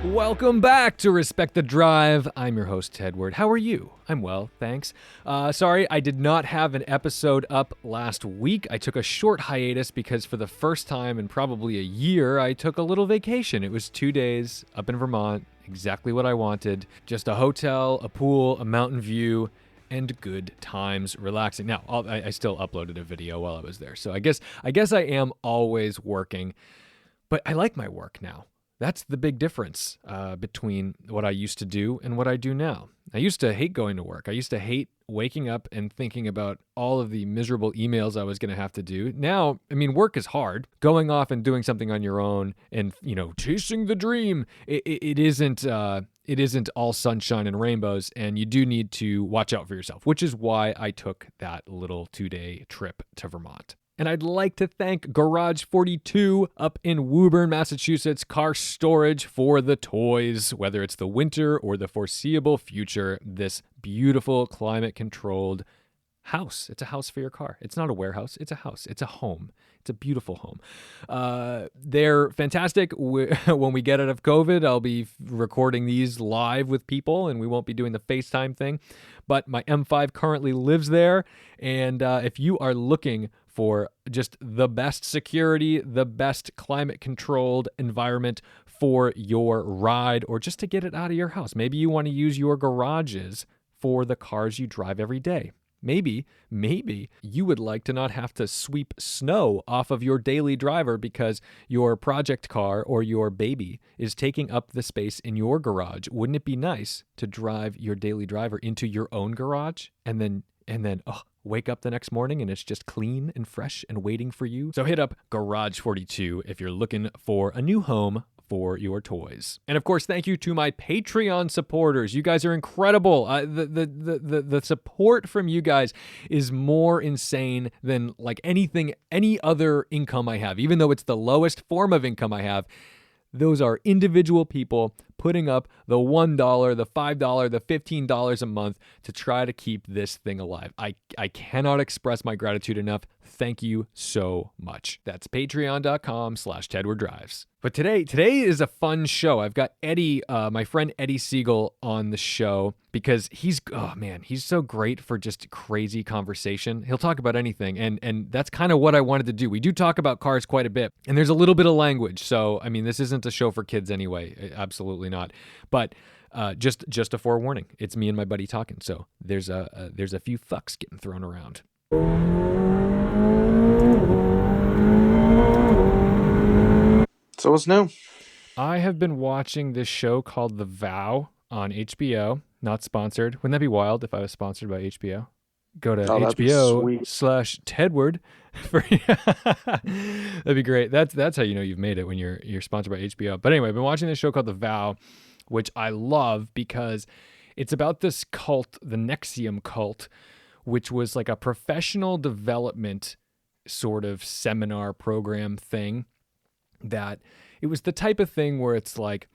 Welcome back to Respect the Drive. I'm your host, Tedward. How are you? I'm well, thanks. Sorry, I did not have an episode up last week. I took a short hiatus because for the first time in probably a year, I took a little vacation. It was 2 days up in Vermont, exactly what I wanted. Just a hotel, a pool, a mountain view, and good times relaxing. Now, I still uploaded a video while I was there, so I guess I am always working, but I like my work now. That's the big difference between what I used to do and what I do now. I used to hate going to work. I used to hate waking up and thinking about all of the miserable emails I was going to have to do. Now, I mean, work is hard. Going off and doing something on your own and, chasing the dream, it isn't all sunshine and rainbows, and you do need to watch out for yourself, which is why I took that little 2-day trip to Vermont. And I'd like to thank Garage 42 up in Woburn, Massachusetts, car storage for the toys, whether it's the winter or the foreseeable future, this beautiful climate-controlled house. It's a house for your car. It's not a warehouse. It's a house. It's a home. It's a beautiful home. They're fantastic. When we get out of COVID, I'll be recording these live with people, and we won't be doing the FaceTime thing. But my M5 currently lives there, and if you are looking for just the best security, the best climate-controlled environment for your ride, or just to get it out of your house. Maybe you want to use your garages for the cars you drive every day. Maybe you would like to not have to sweep snow off of your daily driver because your project car or your baby is taking up the space in your garage. Wouldn't it be nice to drive your daily driver into your own garage and then wake up the next morning and it's just clean and fresh and waiting for you? So hit up Garage 42 if you're looking for a new home for your toys. And of course, thank you to my Patreon supporters. You guys are incredible. The support from you guys is more insane than like any other income I have, even though it's the lowest form of income I have. Those are individual people putting up the $1, the $5, the $15 a month to try to keep this thing alive. I cannot express my gratitude enough. Thank you so much. That's patreon.com/TedwardDrives. But today is a fun show. I've got Eddy, my friend Eddy Segal on the show because he's so great for just crazy conversation. He'll talk about anything, and that's kind of what I wanted to do. We do talk about cars quite a bit, and there's a little bit of language. So, I mean, this isn't a show for kids anyway. Absolutely not. But just a forewarning. It's me and my buddy talking. So there's a few fucks getting thrown around. So what's new? I have been watching this show called The Vow on HBO. Not sponsored. Wouldn't that be wild if I was sponsored by HBO? Go to HBO/Tedward. That'd be great. That's how you know you've made it, when you're sponsored by HBO. But anyway, I've been watching this show called The Vow, which I love because it's about this cult, the NXIVM cult, which was like a professional development sort of seminar program thing. That it was the type of thing where it's like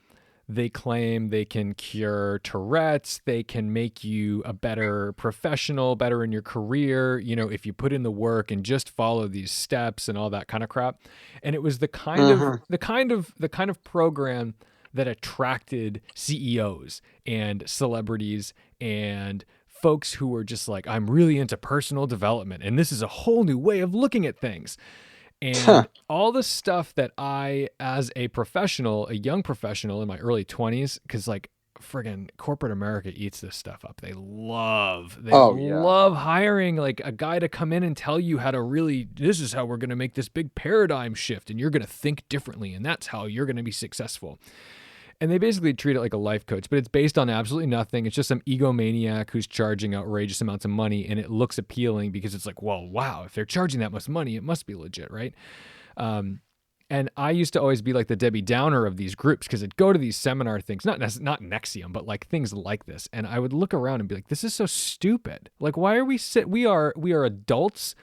they claim they can cure Tourette's, they can make you a better professional, better in your career, if you put in the work and just follow these steps and all that kind of crap. And it was the kind of program that attracted CEOs and celebrities and folks who were just like, I'm really into personal development and this is a whole new way of looking at things. And all the stuff that I, as a professional, a young professional in my early 20s, because like friggin' corporate America eats this stuff up. They love hiring like a guy to come in and tell you how to this is how we're going to make this big paradigm shift and you're going to think differently and that's how you're going to be successful. And they basically treat it like a life coach, but it's based on absolutely nothing. It's just some egomaniac who's charging outrageous amounts of money, and it looks appealing because it's like, well, wow, if they're charging that much money, it must be legit, right? And I used to always be like the Debbie Downer of these groups because I'd go to these seminar things, not NXIVM, but like things like this. And I would look around and be like, this is so stupid. Like, why are we are adults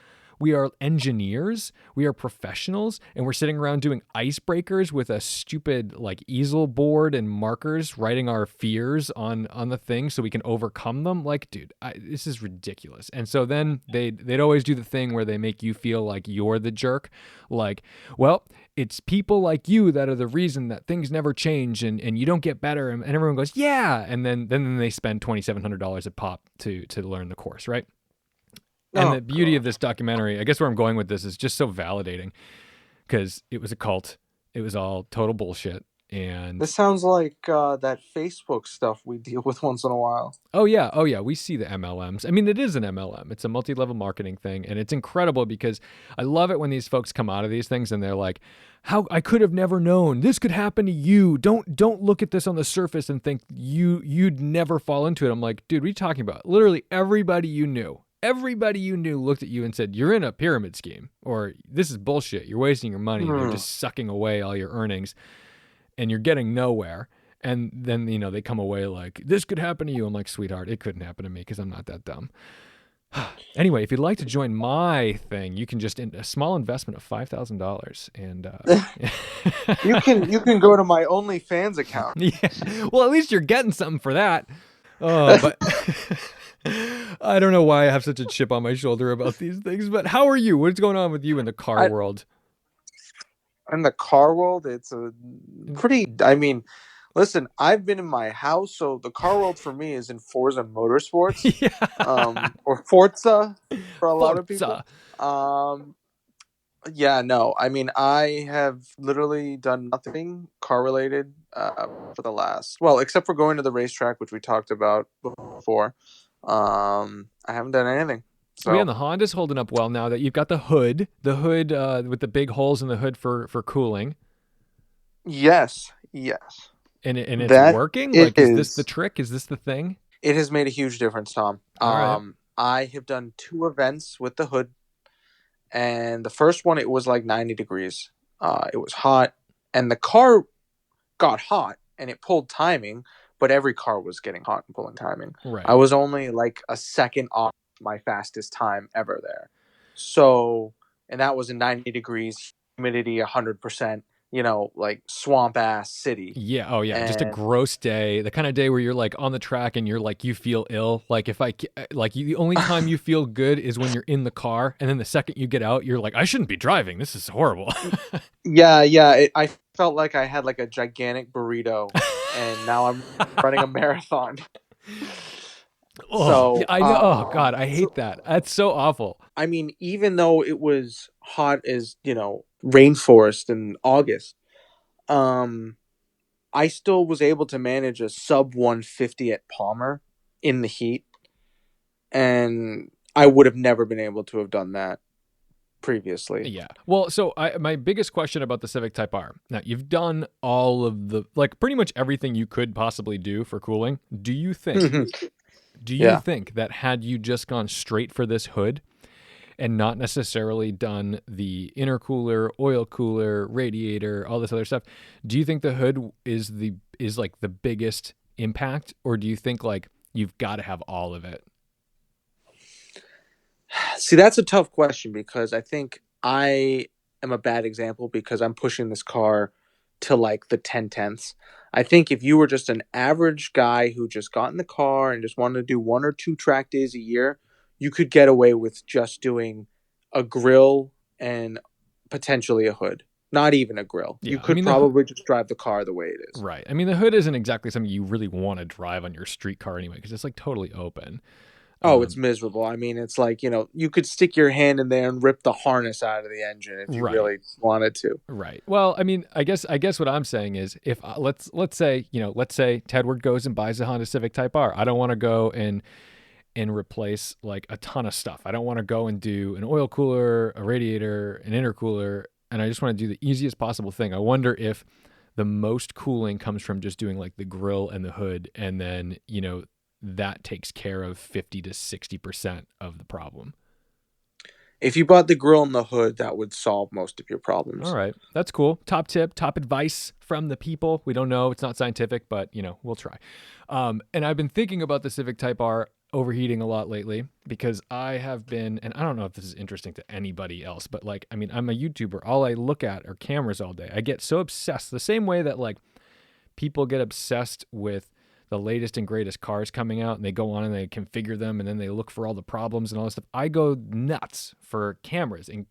We are engineers. We are professionals, and we're sitting around doing icebreakers with a stupid like easel board and markers, writing our fears on the thing so we can overcome them. Like, dude, this is ridiculous. And so then they'd always do the thing where they make you feel like you're the jerk. Like, well, it's people like you that are the reason that things never change and you don't get better. And everyone goes, yeah. And then they spend $2,700 a pop to learn the course, right? And the beauty of this documentary, I guess where I'm going with this, is just so validating because it was a cult. It was all total bullshit. And this sounds like that Facebook stuff we deal with once in a while. Oh yeah. We see the MLMs. I mean, it is an MLM. It's a multi-level marketing thing, and it's incredible because I love it when these folks come out of these things and they're like, "How I could have never known this could happen to you. Don't look at this on the surface and think you'd never fall into it." I'm like, dude, what are you talking about? Literally everybody you knew looked at you and said, "You're in a pyramid scheme," or "This is bullshit. You're wasting your money. They're just sucking away all your earnings." And you're getting nowhere. And then, they come away like, this could happen to you. I'm like, sweetheart, it couldn't happen to me because I'm not that dumb. Anyway, if you'd like to join my thing, you can just a small investment of $5,000. And you can go to my OnlyFans account. Yeah. Well, at least you're getting something for that. Oh, but I don't know why I have such a chip on my shoulder about these things. But how are you? What's going on with you in the car world? In the car world, it's a pretty, listen, I've been in my house, so the car world for me is in Forza Motorsports. Yeah. Or Forza for a lot of people. I have literally done nothing car related for the last, except for going to the racetrack, which we talked about before. I haven't done anything. So. Yeah, and the Honda's holding up well now that you've got the hood with the big holes in the hood for cooling. Yes. And it's working? Like, is this the trick? Is this the thing? It has made a huge difference, Tom. All right. I have done 2 events with the hood, and the first one, it was like 90 degrees. It was hot, and the car got hot, and it pulled timing, but every car was getting hot and pulling timing. Right. I was only like a second off my fastest time ever there. So, and that was in 90 degrees, humidity 100%, like swamp ass city. Yeah. Oh yeah. Just a gross day. The kind of day where you're like on the track and you're like, you feel ill. Like the only time you feel good is when you're in the car. And then the second you get out, you're like, I shouldn't be driving. This is horrible. Yeah. I felt like I had like a gigantic burrito and now I'm running a marathon. Oh, so I know. Oh God, I hate that. That's so awful. I mean, even though it was hot as rainforest in August, I still was able to manage a sub 150 at Palmer in the heat, and I would have never been able to have done that previously. Yeah. Well, so my biggest question about the Civic Type R. Now, you've done all of the pretty much everything you could possibly do for cooling. Do you think? Do you think that had you just gone straight for this hood and not necessarily done the intercooler, oil cooler, radiator, all this other stuff, do you think the hood is like the biggest impact, or do you think like you've got to have all of it? See, that's a tough question because I think I am a bad example because I'm pushing this car to like the 10/10ths. I think if you were just an average guy who just got in the car and just wanted to do 1 or 2 track days a year, you could get away with just doing a grill and potentially a hood. Not even a grill. Yeah, you could probably just drive the car the way it is. Right. I mean, the hood isn't exactly something you really want to drive on your street car anyway because it's like totally open. Oh, it's miserable. I mean, it's like, you could stick your hand in there and rip the harness out of the engine if you really wanted to. Right. Well, I mean, I guess what I'm saying is if let's say Tedward goes and buys a Honda Civic Type R. I don't want to go and replace like a ton of stuff. I don't want to go and do an oil cooler, a radiator, an intercooler, and I just want to do the easiest possible thing. I wonder if the most cooling comes from just doing like the grill and the hood, and then, that takes care of 50 to 60% of the problem. If you bought the grill and the hood, that would solve most of your problems. All right. That's cool. Top tip, top advice from the people. We don't know. It's not scientific, but, we'll try. And I've been thinking about the Civic Type R overheating a lot lately because I have been, and I don't know if this is interesting to anybody else, but like, I mean, I'm a YouTuber. All I look at are cameras all day. I get so obsessed the same way that like people get obsessed with the latest and greatest cars coming out and they go on and they configure them and then they look for all the problems and all this stuff. I go nuts for cameras, and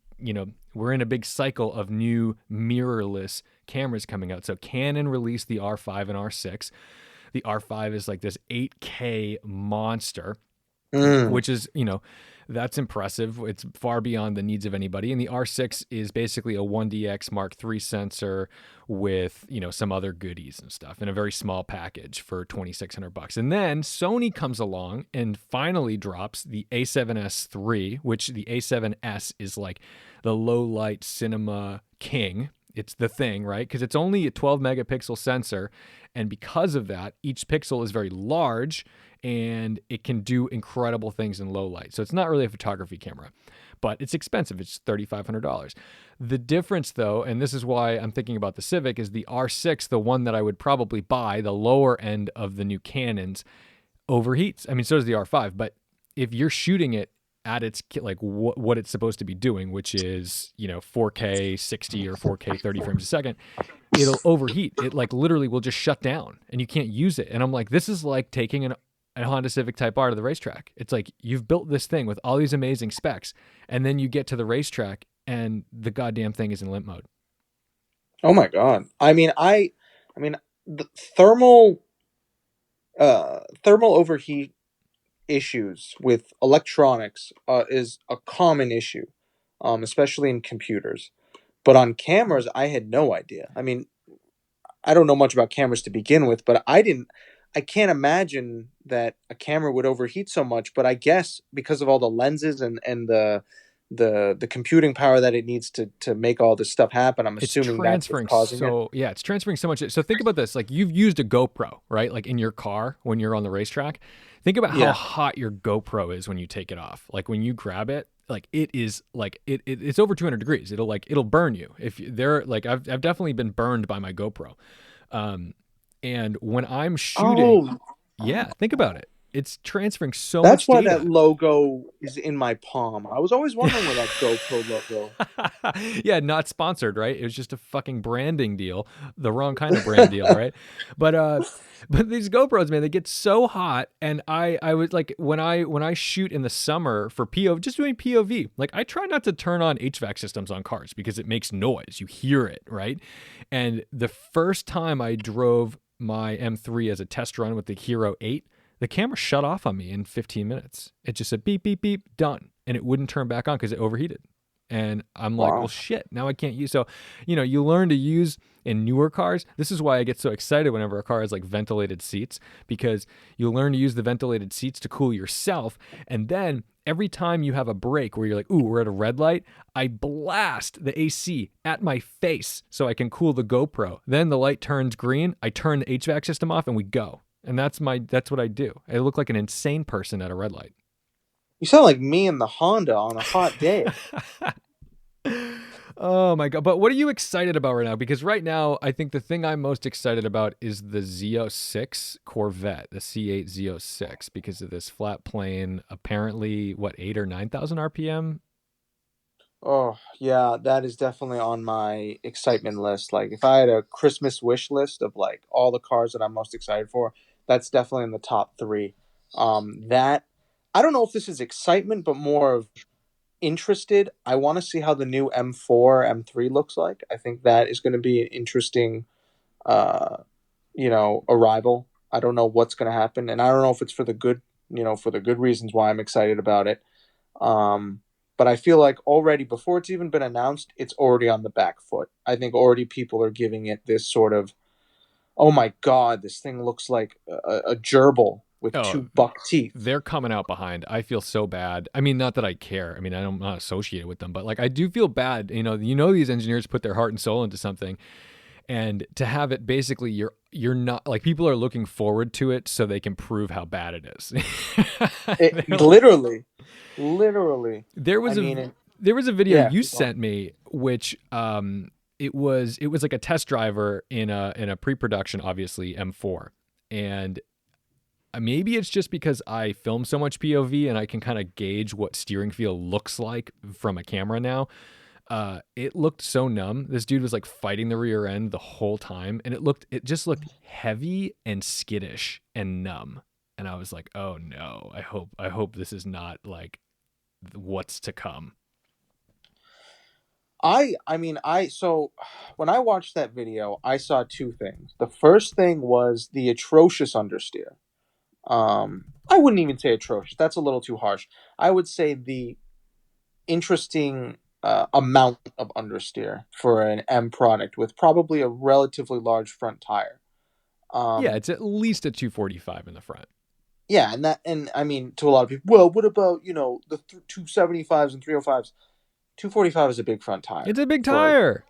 we're in a big cycle of new mirrorless cameras coming out. So Canon released the R5 and R6. The R5 is like this 8K monster, which is, that's impressive. It's far beyond the needs of anybody. And the R6 is basically a 1DX Mark III sensor with, some other goodies and stuff in a very small package for $2,600. And then Sony comes along and finally drops the A7S III, which the A7S is like the low light cinema king. It's the thing, right? Because it's only a 12 megapixel sensor. And because of that, each pixel is very large and it can do incredible things in low light. So it's not really a photography camera, but it's expensive. It's $3,500. The difference though, and this is why I'm thinking about the Civic, is the R6, the one that I would probably buy, the lower end of the new Canons, overheats. I mean, so does the R5, but if you're shooting it at its like what it's supposed to be doing, which is 4K 60 or 4K 30 frames a second, it'll overheat. It like literally will just shut down and you can't use it. And I'm like, this is like taking a Honda Civic Type R to the racetrack. It's like you've built this thing with all these amazing specs, and then you get to the racetrack and the goddamn thing is in limp mode. Oh my god! I mean, the thermal overheat issues with electronics is a common issue, especially in computers. But on cameras, I had no idea. I mean, I don't know much about cameras to begin with, but I can't imagine that a camera would overheat so much. But I guess because of all the lenses and the computing power that it needs to make all this stuff happen, I'm assuming that's what's causing it. Yeah, it's transferring so much. So think about this: like you've used a GoPro, right? Like in your car when you're on the racetrack. Think about how hot your GoPro is when you take it off. Like when you grab it, like it is like it's over 200 degrees. It'll burn you. If they're like, I've definitely been burned by my GoPro. And when I'm shooting, think about it. It's transferring so That's much why data. that logo is in my palm. I was always wondering where that GoPro logo. Yeah, not sponsored, right? It was just a fucking branding deal, the wrong kind of brand deal, right? But these GoPros, man, they get so hot, and I was like, when I shoot in the summer for POV, just doing POV, like I try not to turn on HVAC systems on cars because it makes noise. You hear it, right? And the first time I drove my M3 as a test run with the Hero 8, the camera shut off on me in 15 minutes. It just said beep, beep, beep, done. And it wouldn't turn back on because it overheated. And I'm like, well, shit, now I can't use. So, you learn to use in newer cars. This is why I get so excited whenever a car has like ventilated seats, because you learn to use the ventilated seats to cool yourself. And then every time you have a break where you're like, ooh, we're at a red light, I blast the AC at my face so I can cool the GoPro. Then the light turns green. I turn the HVAC system off and we go. And that's what I do. I look like an insane person at a red light. You sound like me in the Honda on a hot day. Oh my God. But what are you excited about right now? Because right now, I think the thing I'm most excited about is the Z06 Corvette, the C8 Z06, because of this flat plane, apparently, 8 or 9,000 RPM? Oh, yeah, that is definitely on my excitement list. Like, if I had a Christmas wish list of, like, all the cars that I'm most excited for, that's definitely in the top 3. I don't know if this is excitement, but more of interested. I want to see how the new M4, M3 looks like. I think that is going to be an interesting, arrival. I don't know what's going to happen, and I don't know if it's for the good, for the good reasons why I'm excited about it. But I feel like already, before it's even been announced, it's already on the back foot. I think already people are giving it this sort of, oh my God, this thing looks like a gerbil with 2 buck teeth. They're coming out behind. I feel so bad. I mean, not that I care. I mean, I'm not associated with them, but like I do feel bad. These engineers put their heart and soul into something, and to have it basically you're not like, people are looking forward to it so they can prove how bad it is. Literally. There was a video you sent me, which it was like a test driver in a pre-production, obviously, M4, and maybe it's just because I film so much POV and I can kind of gauge what steering feel looks like from a camera now. It looked so numb. This dude was like fighting the rear end the whole time, and it just looked heavy and skittish and numb. And I was like, oh no, I hope this is not like what's to come. I mean, so when I watched that video, I saw two things. The first thing was the atrocious understeer. I wouldn't even say atrocious. That's a little too harsh. I would say the interesting amount of understeer for an M product with probably a relatively large front tire. Yeah, Um, it's at least a 245 in the front. yeah, and I mean to a lot of people, well, what about the 275s and 305s? 245 is a big front It's tire a big for tire.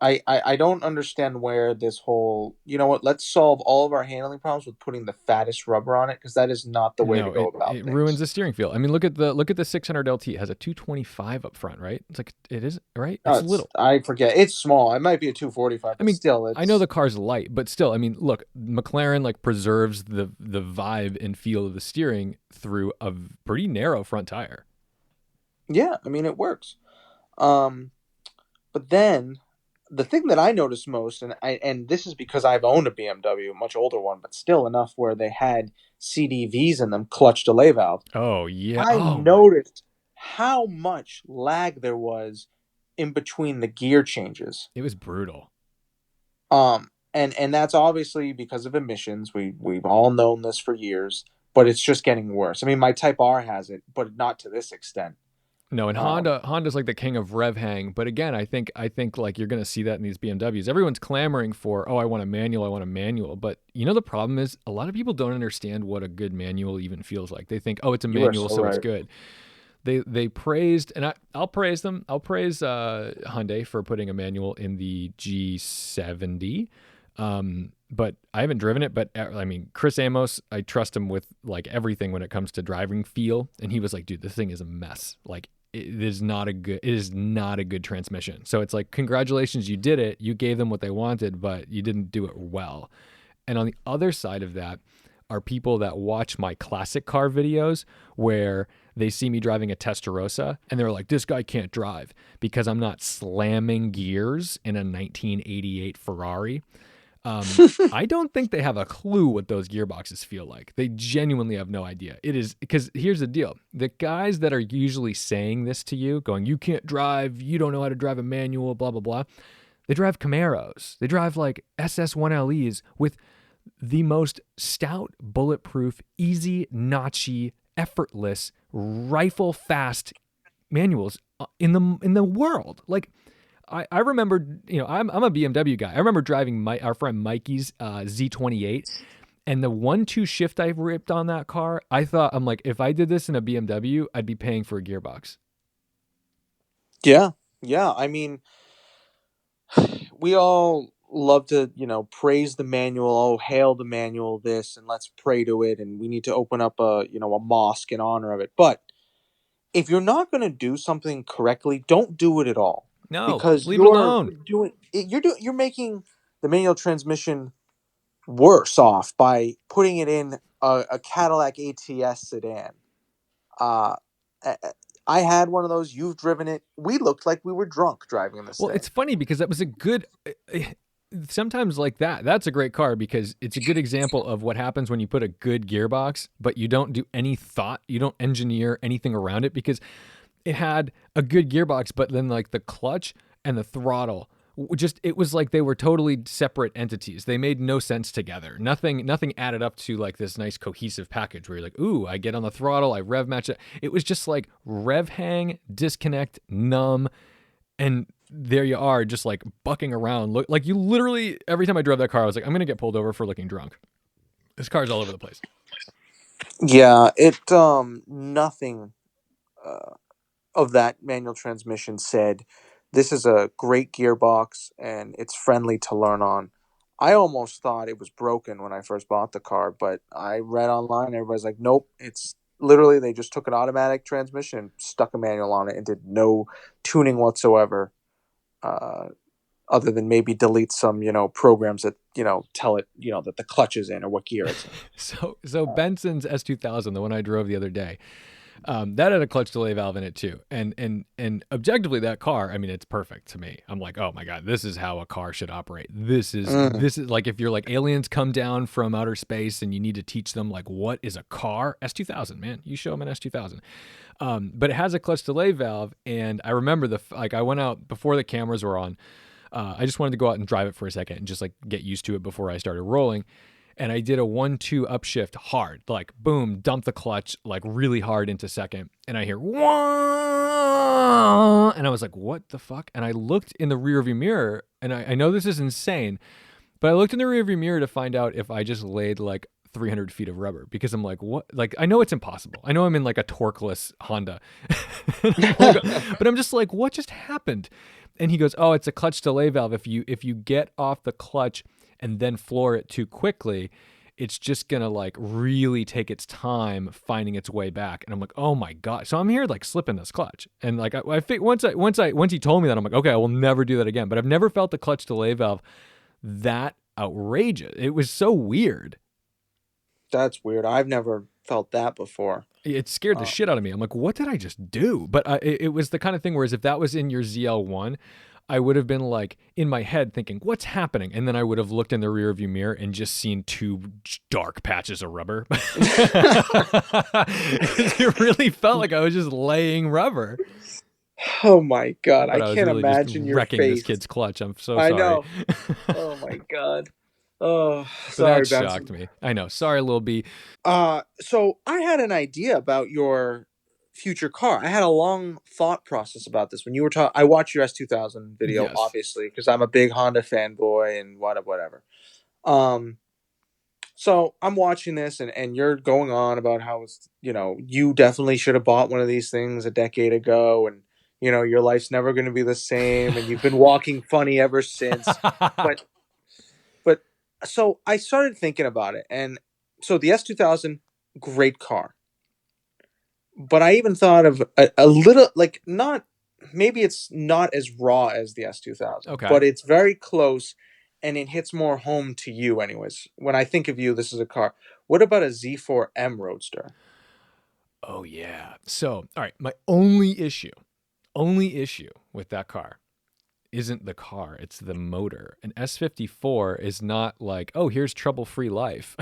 I don't understand where this whole, you know what, let's solve all of our handling problems with putting the fattest rubber on it, because that is not the way to No, go about it ruins things. the steering feel. I mean, look at the 600 LT. It has a 225 up front, right? It's like it is right. It's little. I forget. It's small. It might be a 245, I but mean, still, I know it's the car's light, but still, I mean, look, McLaren like preserves the vibe and feel of the steering through a pretty narrow front tire. yeah. I mean, it works. Um, but then the thing that I noticed most, and this is because I've owned a BMW, a much older one, but still enough where they had CDVs in them, clutch delay valve. Oh yeah. I Oh my. noticed how much lag there was in between the gear changes. It was brutal. And that's obviously because of emissions. We've all known this for years, but it's just getting worse. I mean, my Type R has it, but not to this extent. No, and Um, Honda's like the king of rev hang. But again, I think like you're gonna see that in these BMWs. Everyone's clamoring for, oh, I want a manual, I want a manual. But you know the problem is a lot of people don't understand what a good manual even feels like. They think, oh, it's a you are manual, so so it's right. good. They praised, and I'll praise them. I'll praise Hyundai for putting a manual in the G70. But I haven't driven it. But I mean, Chris Amos, I trust him with like everything when it comes to driving feel. And he was like, dude, this thing is a mess. Like it is not a good. It is not a good transmission. So it's like, congratulations, you did it. You gave them what they wanted, but you didn't do it well. And on the other side of that are people that watch my classic car videos where they see me driving a Testarossa and they're like, this guy can't drive because I'm not slamming gears in a 1988 Ferrari. I don't think they have a clue what those gearboxes feel like. They genuinely have no idea. It is because here's the deal. The guys that are usually saying this to you, going, you can't drive, you don't know how to drive a manual, blah, blah, blah. They drive Camaros. They drive like SS1LEs with the most stout, bulletproof, easy, notchy, effortless, rifle fast manuals in the world. Like I remember, I'm a BMW guy. I remember driving our friend Mikey's Z28, and the 1-2 shift I ripped on that car. I'm like, if I did this in a BMW, I'd be paying for a gearbox. Yeah, yeah. I mean, we all love to, praise the manual. Oh, hail the manual, this, and let's pray to it. And we need to open up a mosque in honor of it. But if you're not going to do something correctly, don't do it at all, No, because leave it alone. you're making the manual transmission worse off by putting it in a Cadillac ATS sedan. Uh, I had one of those. You've driven it. We looked like we were drunk driving this Well, thing. it's funny because that was a good. Sometimes like that's a great car because it's a good example of what happens when you put a good gearbox, but you don't do any thought, you don't engineer anything around it because it had a good gearbox, but then like the clutch and the throttle just it was like they were totally separate entities. They made no sense together. Nothing added up to like this nice cohesive package where you're like, ooh, I get on the throttle, I rev match it. It was just like rev hang, disconnect, numb, and there you are, just like bucking around. Look, like you literally every time I drove that car, I was like, I'm gonna get pulled over for looking drunk. This car's all over the place. Yeah, nothing uh, of that manual transmission said this is a great gearbox and it's friendly to learn on. I almost thought it was broken when I first bought the car, but I read online, everybody's like, nope, it's literally they just took an automatic transmission, stuck a manual on it, and did no tuning whatsoever. Uh, other than maybe delete some, programs that, tell it, that the clutch is in or what gear it's in. So Benson's S2000, the one I drove the other day, that had a clutch delay valve in it too. And objectively, that car, I mean, it's perfect to me. I'm like, oh my god, this is how a car should operate. This is like if you're like aliens come down from outer space and you need to teach them like what is a car. S2000, man, you show them an S2000. But it has a clutch delay valve, and I remember I went out before the cameras were on. I just wanted to go out and drive it for a second and just like get used to it before I started rolling. And I did a 1-2 upshift hard, like boom, dump the clutch like really hard into second. And I hear, wah! And I was like, what the fuck? And I looked in the rearview mirror, and I know this is insane, but I looked in the rearview mirror to find out if I just laid like 300 feet of rubber, because I'm like, what? Like, I know it's impossible. I know I'm in like a torqueless Honda, but I'm just like, what just happened? And he goes, oh, it's a clutch delay valve. If you get off the clutch and then floor it too quickly, it's just gonna like really take its time finding its way back. And I'm like, oh my god! So I'm here like slipping this clutch, and like I think once he told me that, I'm like, okay, I will never do that again. But I've never felt the clutch delay valve that outrageous. It was so weird. That's weird. I've never felt that before. It scared the shit out of me. I'm like, what did I just do? But it was the kind of thing where if that was in your ZL1, I would have been like in my head thinking, what's happening? And then I would have looked in the rearview mirror and just seen two dark patches of rubber. It really felt like I was just laying rubber. Oh my god, But I was can't really imagine just your wrecking face. this kid's clutch. I'm so I sorry. know. Oh my god. Oh, So sorry, that Benson. shocked me. I know. Sorry, Lil B. So I had an idea about your future car. I had a long thought process about this when you were talking. I watched your S2000 video, Yes. obviously, because I'm a big Honda fanboy and whatever. So I'm watching this, and you're going on about how it's, you definitely should have bought one of these things a decade ago, and your life's never going to be the same, and you've been walking funny ever since. But so I started thinking about it, and so the S2000, great car. But I even thought of a little, like, not, maybe it's not as raw as the S2000, Okay. but it's very close, and it hits more home to you anyways. When I think of you, this is a car. What about a Z4M Roadster? Oh yeah. So, all right, my only issue with that car isn't the car, it's the motor. An S54 is not like, oh, here's trouble-free life.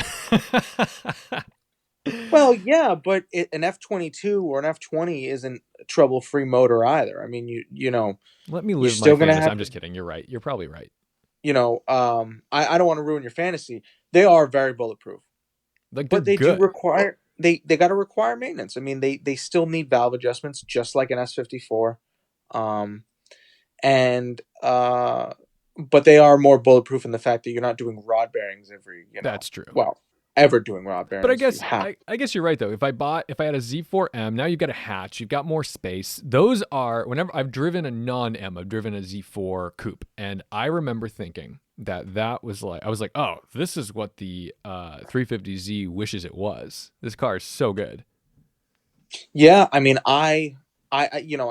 Well, yeah, but an F22 or an F20 isn't a trouble-free motor either. I mean, you know, Let me you're live still my gonna fantasy. have I'm just kidding. You're right. You're probably right. I don't want to ruin your fantasy. They are very bulletproof, Like, but they good. do require they got to require maintenance. I mean, they still need valve adjustments just like an S54, and but they are more bulletproof in the fact that you're not doing rod bearings every That's true. Well, ever doing rod bearings. But I guess you're right though. If I had a Z4M, now you've got a hatch, you've got more space. Those are, whenever I've driven a non-M, I've driven a Z4 coupe, and I remember thinking that was like, I was like, oh, this is what the 350Z wishes it was. This car is so good. Yeah, I mean, I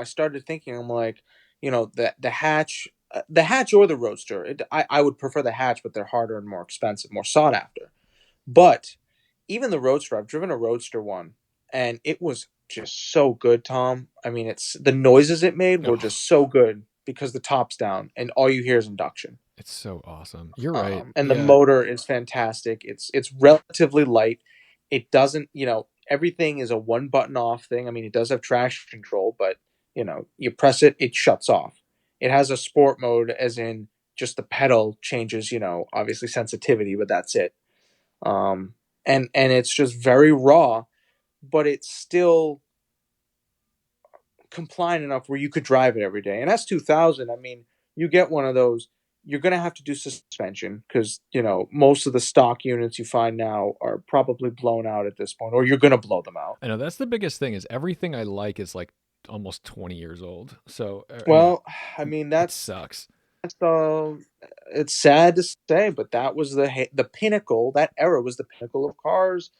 started thinking, I'm like, the hatch. The hatch or the Roadster. I would prefer the hatch, but they're harder and more expensive, more sought after. But even the Roadster, I've driven a Roadster one, and it was just so good, Tom. I mean, it's the noises it made were just so good because the top's down and all you hear is induction. It's so awesome. You're right. And the motor is fantastic. It's relatively light. It doesn't, everything is a one button off thing. I mean, it does have traction control, but you press it, it shuts off. It has a sport mode, as in just the pedal changes, obviously sensitivity, but that's it. And it's just very raw, but it's still compliant enough where you could drive it every day. And S2000, I mean, you get one of those, you're going to have to do suspension because, most of the stock units you find now are probably blown out at this point, or you're going to blow them out. I know that's the biggest thing is everything I like is like almost 20 years old. So, well, I mean, that sucks. It's sad to say, but that was the pinnacle. That era was the pinnacle of cars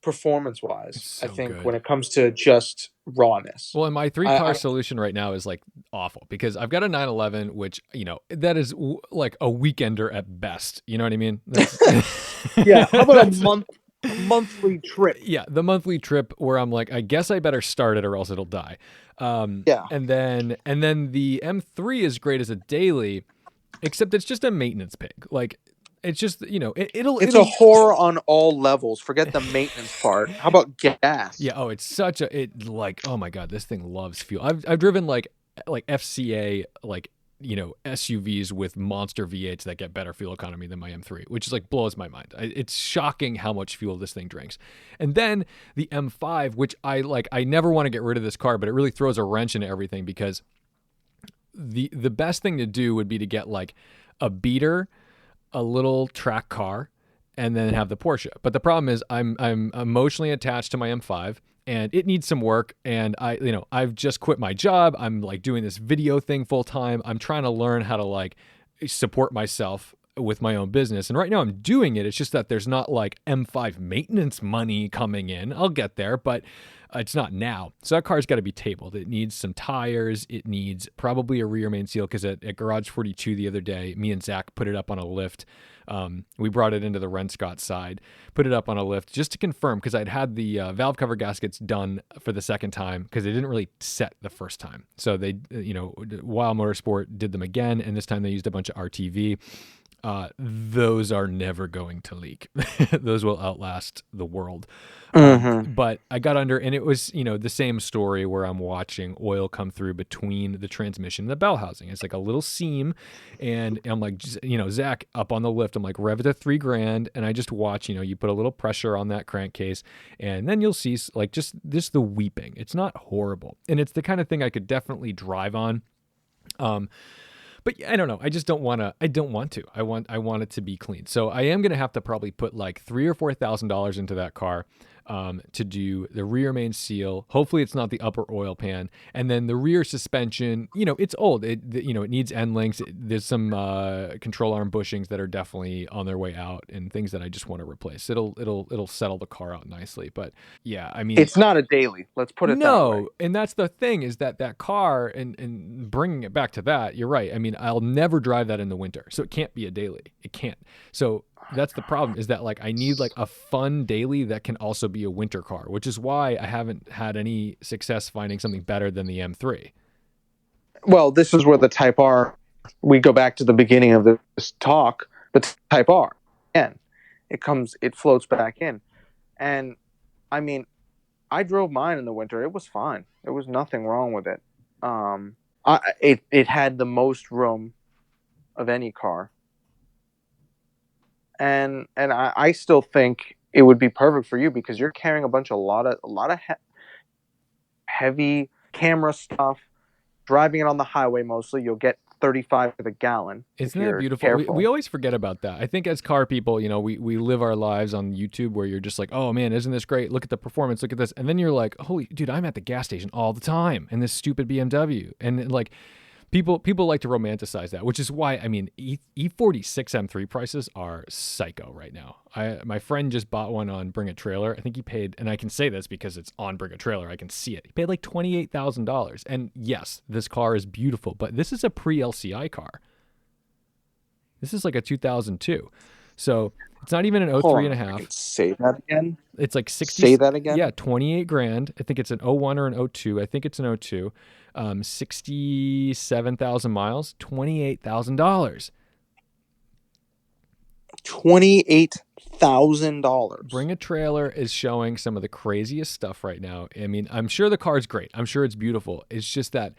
performance It's wise. I so think when good. it comes to just rawness. Well, and my three I car solution right now is like awful because I've got a 911, which, you know, that is like a weekender at best. You know what I mean? That's, yeah. How about that's, a monthly trip? yeah, the monthly trip where I'm like, I guess I better start it or else it'll die. Yeah. And then the M3 is great as a daily, except it's just a maintenance pig. Like, it's just, you know, It's a horror on all levels. Forget the maintenance part. How about gas? yeah. Oh, it's such a, it like, oh my God, this thing loves fuel. I've driven like FCA, like, you know, SUVs with monster V8s that get better fuel economy than my M3, which is like blows my mind. It's shocking how much fuel this thing drinks. And then the M5, which I never want to get rid of this car, but it really throws a wrench into everything because the best thing to do would be to get like a beater, a little track car, and then have the Porsche. But the problem is I'm emotionally attached to my M5 and it needs some work. And I've just quit my job. I'm like doing this video thing full time. I'm trying to learn how to like support myself with my own business. And right now I'm doing it. It's just that there's not like M5 maintenance money coming in. I'll get there, but it's not now. So that car's got to be tabled. It needs some tires. It needs probably a rear main seal because at Garage 42 the other day, me and Zach put it up on a lift. We brought it into the Renscott side, put it up on a lift just to confirm because I'd had the valve cover gaskets done for the second time because they didn't really set the first time. So they, Wild Motorsport did them again, and this time they used a bunch of RTV. Those are never going to leak. Those will outlast the world. But I got under, and it was, the same story where I'm watching oil come through between the transmission and the bell housing. It's like a little seam, and I'm like, Zach up on the lift, I'm like, rev it to $3,000, and I just watch, you put a little pressure on that crankcase, and then you'll see like just this the weeping. It's not horrible, and it's the kind of thing I could definitely drive on. But I don't know. I just don't want to. I don't want to. I want it to be clean. So I am going to have to probably put like $3,000 or $4,000 into that car to do the rear main seal. Hopefully it's not the upper oil pan, and then the rear suspension. It's old. It needs end links. There's some control arm bushings that are definitely on their way out, and things that I just want to replace. It'll settle the car out nicely. But yeah, I mean, it's not a daily. Let's put it that way. And that's the thing is that car, and bringing it back to that, you're right. I mean, I'll never drive that in the winter, so it can't be a daily. It can't. So that's the problem is that like I need like a fun daily that can also be a winter car, which is why I haven't had any success finding something better than the M3. Well, this is where the Type R, we go back to the beginning of this talk, the Type R, and it floats back in. And I mean, I drove mine in the winter. It was fine. There was nothing wrong with it. It had the most room of any car. And I still think it would be perfect for you because you're carrying a lot of heavy camera stuff, driving it on the highway mostly. You'll get 35 to the gallon. Isn't that beautiful? We always forget about that. I think as car people, we live our lives on YouTube where you're just like, oh man, isn't this great? Look at the performance. Look at this. And then you're like, holy dude, I'm at the gas station all the time in this stupid BMW. And like, People like to romanticize that, which is why, I mean, E46 M3 prices are psycho right now. My friend just bought one on Bring a Trailer. I think he paid, and I can say this because it's on Bring a Trailer. I can see it. He paid like $28,000. And yes, this car is beautiful, but this is a pre-LCI car. This is like a 2002. So it's not even an 03 and a half. Say that again. It's like 60. Say that again. Yeah, $28,000. I think it's an 01 or an 02. I think it's an 02. 67,000 miles, $28,000. $28,000. Bring a Trailer is showing some of the craziest stuff right now. I mean, I'm sure the car's great. I'm sure it's beautiful. It's just that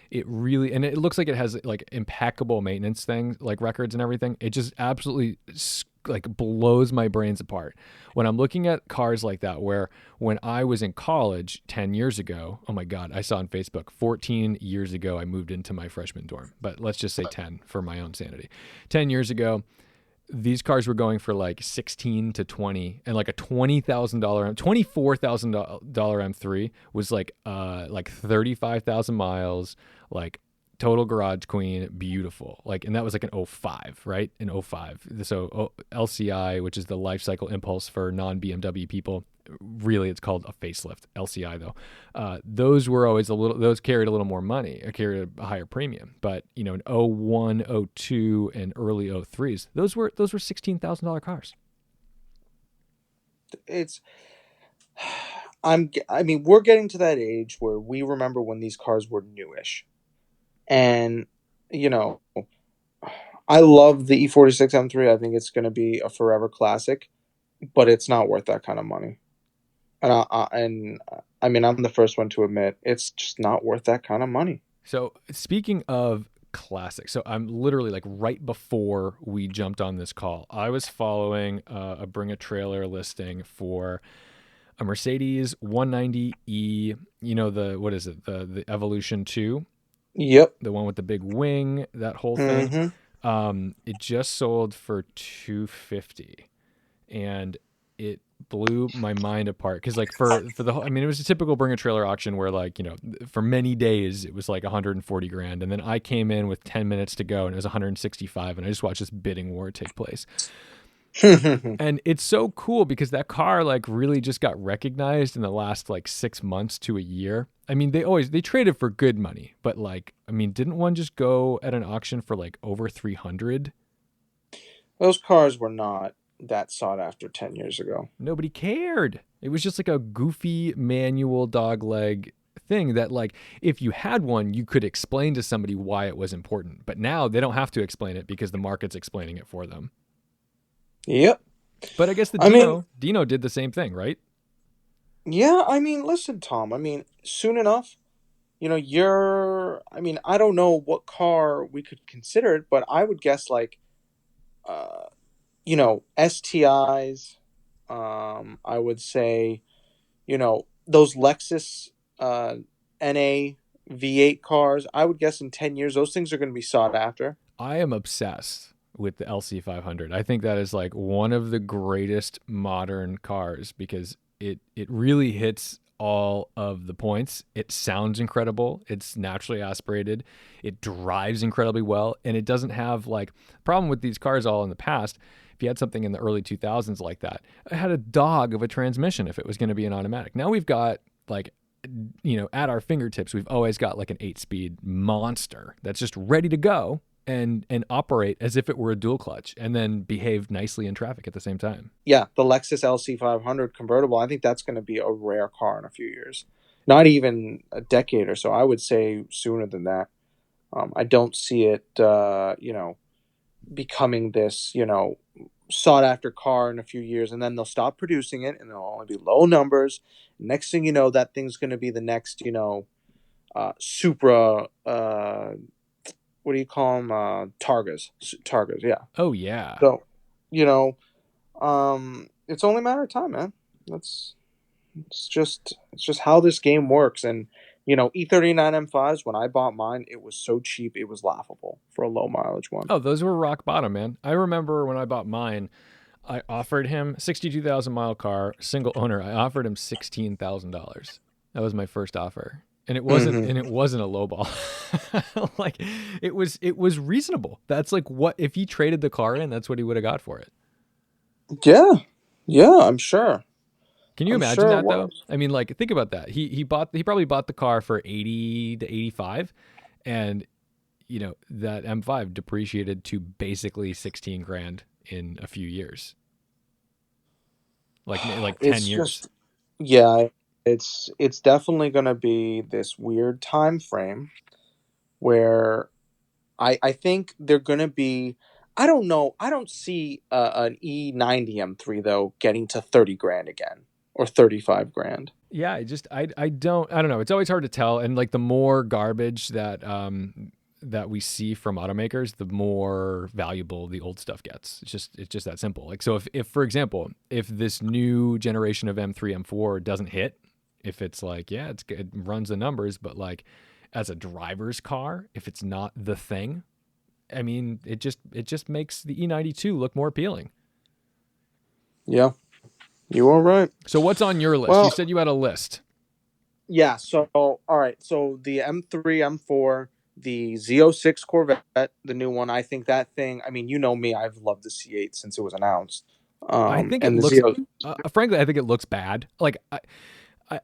it really, and it looks like it has like impeccable maintenance things, like records and everything. It just absolutely like blows my brains apart when I'm looking at cars like that, where when I was in college 10 years ago, oh my God, I saw on Facebook 14 years ago, I moved into my freshman dorm, but let's just say 10 for my own sanity. 10 years ago, these cars were going for like 16 to 20, and like a $20,000, $24,000 M3 was like 35,000 miles, like total garage queen, beautiful. Like, and that was like an 05, right? An 05. So LCI, which is the life cycle impulse for non-BMW people, really it's called a facelift, LCI though. Those were always those carried a little more money, or carried a higher premium. But you know, in 01, 02, and early 03s, those were $16,000 cars. It's I mean, we're getting to that age where we remember when these cars were newish. And you know, I love the E46 M3. I think it's going to be a forever classic, but it's not worth that kind of money. I mean, I'm the first one to admit it's just not worth that kind of money. So speaking of classic, so I'm literally like right before we jumped on this call, I was following a Bring a Trailer listing for a Mercedes 190E. You know, the what is it, the Evolution 2, Yep. the one with the big wing, that whole thing. Mm-hmm. It just sold for 250, and it blew my mind apart because like for the whole, I mean, it was a typical Bring a Trailer auction where, like, you know, for many days it was like 140 grand, and then I came in with 10 minutes to go and it was 165, and I just watched this bidding war take place. And it's so cool because that car like really just got recognized in the last like 6 months to a year. I mean, they traded for good money, but like, I mean, didn't one just go at an auction for like over 300? Those cars were not that sought after 10 years ago. Nobody cared. It was just like a goofy manual dogleg thing that, like, if you had one, you could explain to somebody why it was important. But now they don't have to explain it because the market's explaining it for them. Yep. But I guess the I mean, Dino did the same thing, right? yeah, I mean, listen, Tom, I mean, soon enough, I mean, I don't know what car we could consider it, but I would guess like, uh, STIs. I would say, those Lexus NA V8 cars. I would guess in 10 years, those things are going to be sought after. I am obsessed with the LC500. I think that is like one of the greatest modern cars because it really hits all of the points. It sounds incredible. It's naturally aspirated. It drives incredibly well, and it doesn't have like problem with these cars all in the past. If you had something in the early 2000s like that, it had a dog of a transmission if it was going to be an automatic. Now we've got like, at our fingertips, we've always got like an 8-speed monster that's just ready to go and operate as if it were a dual clutch and then behave nicely in traffic at the same time. Yeah, the Lexus LC500 convertible, I think that's going to be a rare car in a few years. Not even a decade or so. I would say sooner than that. I don't see it, becoming this, sought after car in a few years, and then they'll stop producing it and there'll only be low numbers. Next thing you know, that thing's going to be the next, Supra, what do you call them? Targas. Targas, yeah. Oh, yeah. So, it's only a matter of time, man. It's just how this game works. And, E39 M5s, when I bought mine, it was so cheap, it was laughable for a low mileage one. Oh, those were rock bottom, man. I remember when I bought mine, I offered him 62,000 mile car, single owner. I offered him $16,000. That was my first offer. And it wasn't a low ball. Like it was reasonable. That's like what if he traded the car in, that's what he would have got for it. Yeah. Yeah, I'm sure. Can you I'm imagine sure it that though? was. I mean, like, think about that. He probably bought the car for 80 to 85, and that M5 depreciated to basically 16 grand in a few years. Like 10 It's years. just, yeah, it's definitely going to be this weird time frame where I think they're going to be. I don't know. I don't see an E90 M3 though getting to 30 grand again or 35 grand. Yeah, I don't know. It's always hard to tell, and like the more garbage that we see from automakers, the more valuable the old stuff gets. It's just that simple. Like, so if for example, if this new generation of M3 M4 doesn't hit, if it's like, yeah, it runs the numbers, but like as a driver's car, if it's not the thing, I mean, it just makes the E92 look more appealing. Yeah, you are right. So what's on your list? Well, You said you had a list. yeah. So all right. So the M3, M4, the Z06 Corvette, the new one. I think that thing. I mean, you know me. I've loved the C8 since it was announced. I think it And the looks, Zeo. frankly, I think it looks bad. Like,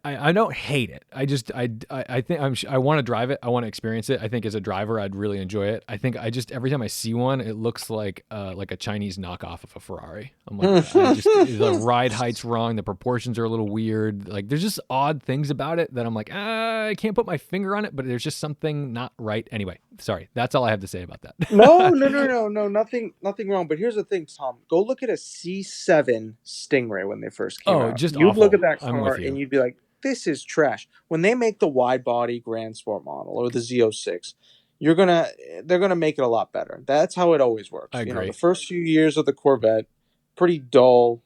I don't hate it. I think I want to drive it. I want to experience it. I think as a driver, I'd really enjoy it. I think every time I see one, it looks like a Chinese knockoff of a Ferrari. I'm like, the ride height's wrong. The proportions are a little weird. Like, there's just odd things about it that I'm like, I can't put my finger on it, but there's just something not right. Anyway, sorry. That's all I have to say about that. No, nothing wrong. But here's the thing, Tom. Go look at a C7 Stingray when they first came out. Just You'd awful. look at that I'm car with you. and you'd be like, this is trash. When they make the wide body Grand Sport model or the Z06, they're gonna make it a lot better. That's how it always works. I agree. The first few years of the Corvette, pretty dull.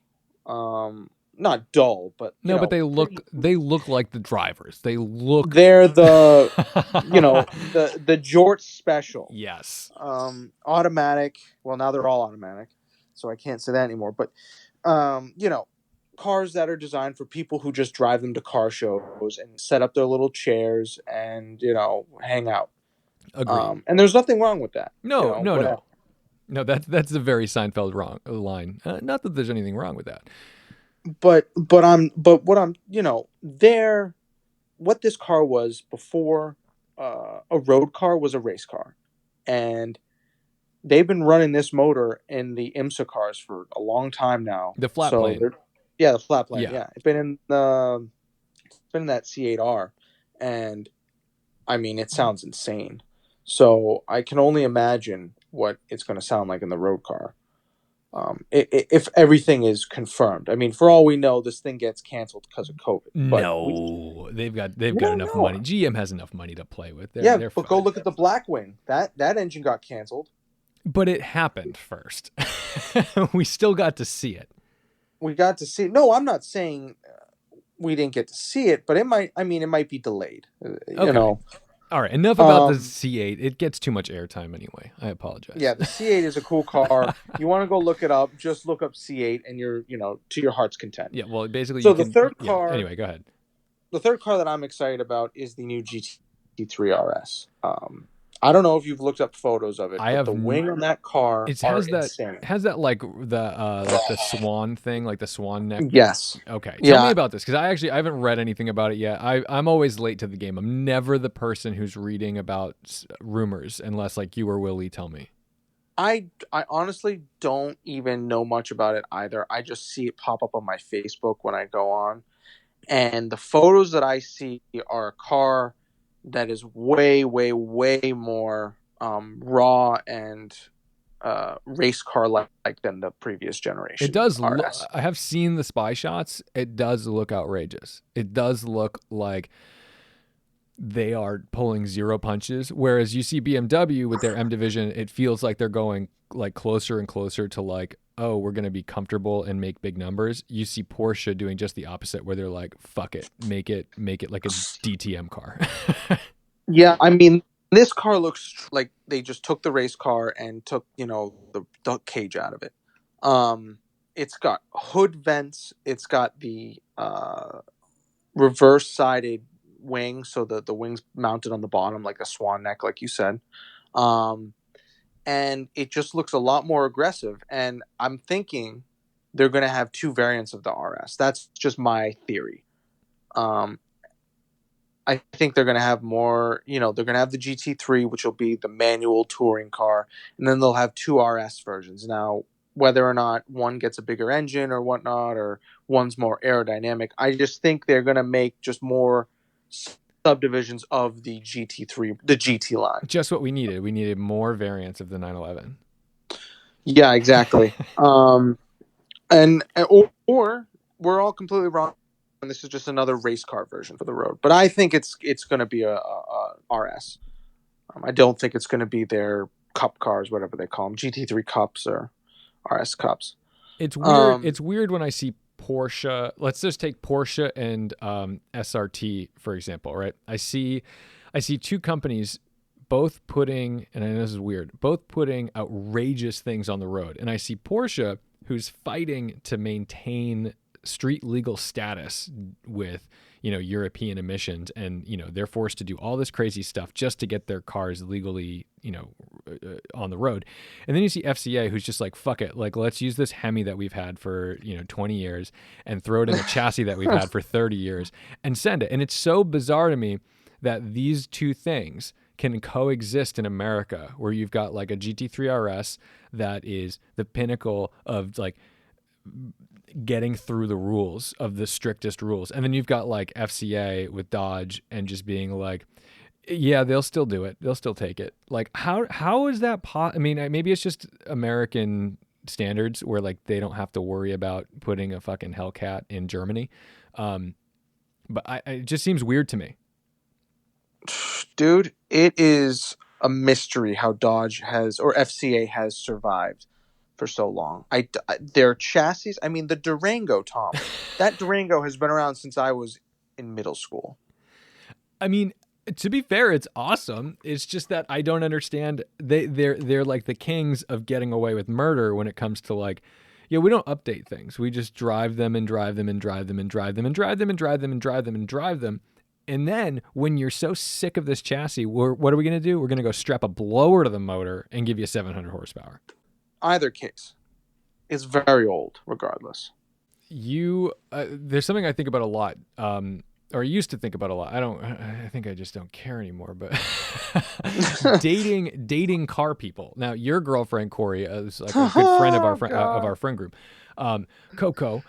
Not dull, but but they look like the drivers. They're the the Jort Special. Yes. Automatic. Well, now they're all automatic, so I can't say that anymore. But cars that are designed for people who just drive them to car shows and set up their little chairs and hang out. Agreed. And there's nothing wrong with that. No. That's a very Seinfeld wrong line. Not that there's anything wrong with that. But what this car was before a road car was a race car, and they've been running this motor in the IMSA cars for a long time now. The flat plane. Yeah, the flat plane. Yeah. Yeah. It's been in that C8R, and I mean, it sounds insane. So I can only imagine what it's going to sound like in the road car. If everything is confirmed. I mean, for all we know, this thing gets canceled because of COVID. No, they've got enough money. GM has enough money to play with. They're fine. Go look at the Blackwing. That engine got canceled. But it happened first. We still got to see it. We got to see it. No, I'm not saying we didn't get to see it, but it might be delayed. Okay. All right, enough about the C8. It gets too much airtime anyway. I apologize. Yeah, the C8 is a cool car. You want to go look it up, just look up C8 and you're, to your heart's content. Yeah, well, basically the third car. Yeah, anyway, go ahead. The third car that I'm excited about is the new GT3 RS. I don't know if you've looked up photos of it. I have. The wing on that car has that like the swan thing, like the swan neck. Yes. Okay. Tell me about this, because I haven't read anything about it yet. I'm always late to the game. I'm never the person who's reading about rumors unless like you or Willie tell me. I honestly don't even know much about it either. I just see it pop up on my Facebook when I go on, and the photos that I see are a car that is way, way, way more raw and race car like than the previous generation. It does look. I have seen the spy shots. It does look outrageous. It does look like they are pulling zero punches. Whereas you see BMW with their M division, it feels like they're going like closer and closer to like, oh, we're going to be comfortable and make big numbers. You see Porsche doing just the opposite, where they're like, fuck it, make it like a DTM car. Yeah, I mean, this car looks like they just took the race car and took, the duck cage out of it. It's got hood vents. It's got the reverse-sided wing, so the wing's mounted on the bottom like a swan neck, like you said. And it just looks a lot more aggressive. And I'm thinking they're going to have two variants of the RS. That's just my theory. I think they're going to have more, they're going to have the GT3, which will be the manual touring car. And then they'll have two RS versions. Now, whether or not one gets a bigger engine or whatnot, or one's more aerodynamic, I just think they're going to make just more subdivisions of the GT3, the GT line. Just what we needed. We needed more variants of the 911. Yeah, exactly. Or we're all completely wrong, and this is just another race car version for the road. But I think it's going to be a RS. I don't think it's going to be their cup cars, whatever they call them, GT3 cups or RS cups. It's weird. It's weird when I see Porsche. Let's just take Porsche and SRT for example, right? I see two companies both putting, and I know this is weird, both putting outrageous things on the road, and I see Porsche, who's fighting to maintain street legal status with, European emissions, and they're forced to do all this crazy stuff just to get their cars legally on the road. And then you see FCA, who's just like, fuck it, like let's use this Hemi that we've had for 20 years and throw it in a chassis that we've had for 30 years and send it. And it's so bizarre to me that these two things can coexist in America, where you've got like a GT3 RS that is the pinnacle of like getting through the rules of the strictest rules. And then you've got like FCA with Dodge and just being like, yeah, they'll still do it. They'll still take it. Like how is that I mean, maybe it's just American standards where like they don't have to worry about putting a fucking Hellcat in Germany. But it just seems weird to me. Dude, it is a mystery how Dodge or FCA has survived for so long. Their chassis, I mean, the Durango, Tom, that Durango has been around since I was in middle school. I mean, to be fair, it's awesome. It's just that I don't understand. They're like the kings of getting away with murder when it comes to like, yeah, we don't update things. We just drive them and drive them and drive them and drive them and drive them and drive them and drive them and drive them. And then when you're so sick of this chassis, what are we going to do? We're going to go strap a blower to the motor and give you 700 horsepower. Either case, it's very old, regardless. There's something I think about a lot, or used to think about a lot. I think I just don't care anymore. But dating car people. Now, your girlfriend Corey is like a good friend of our friend group, Coco.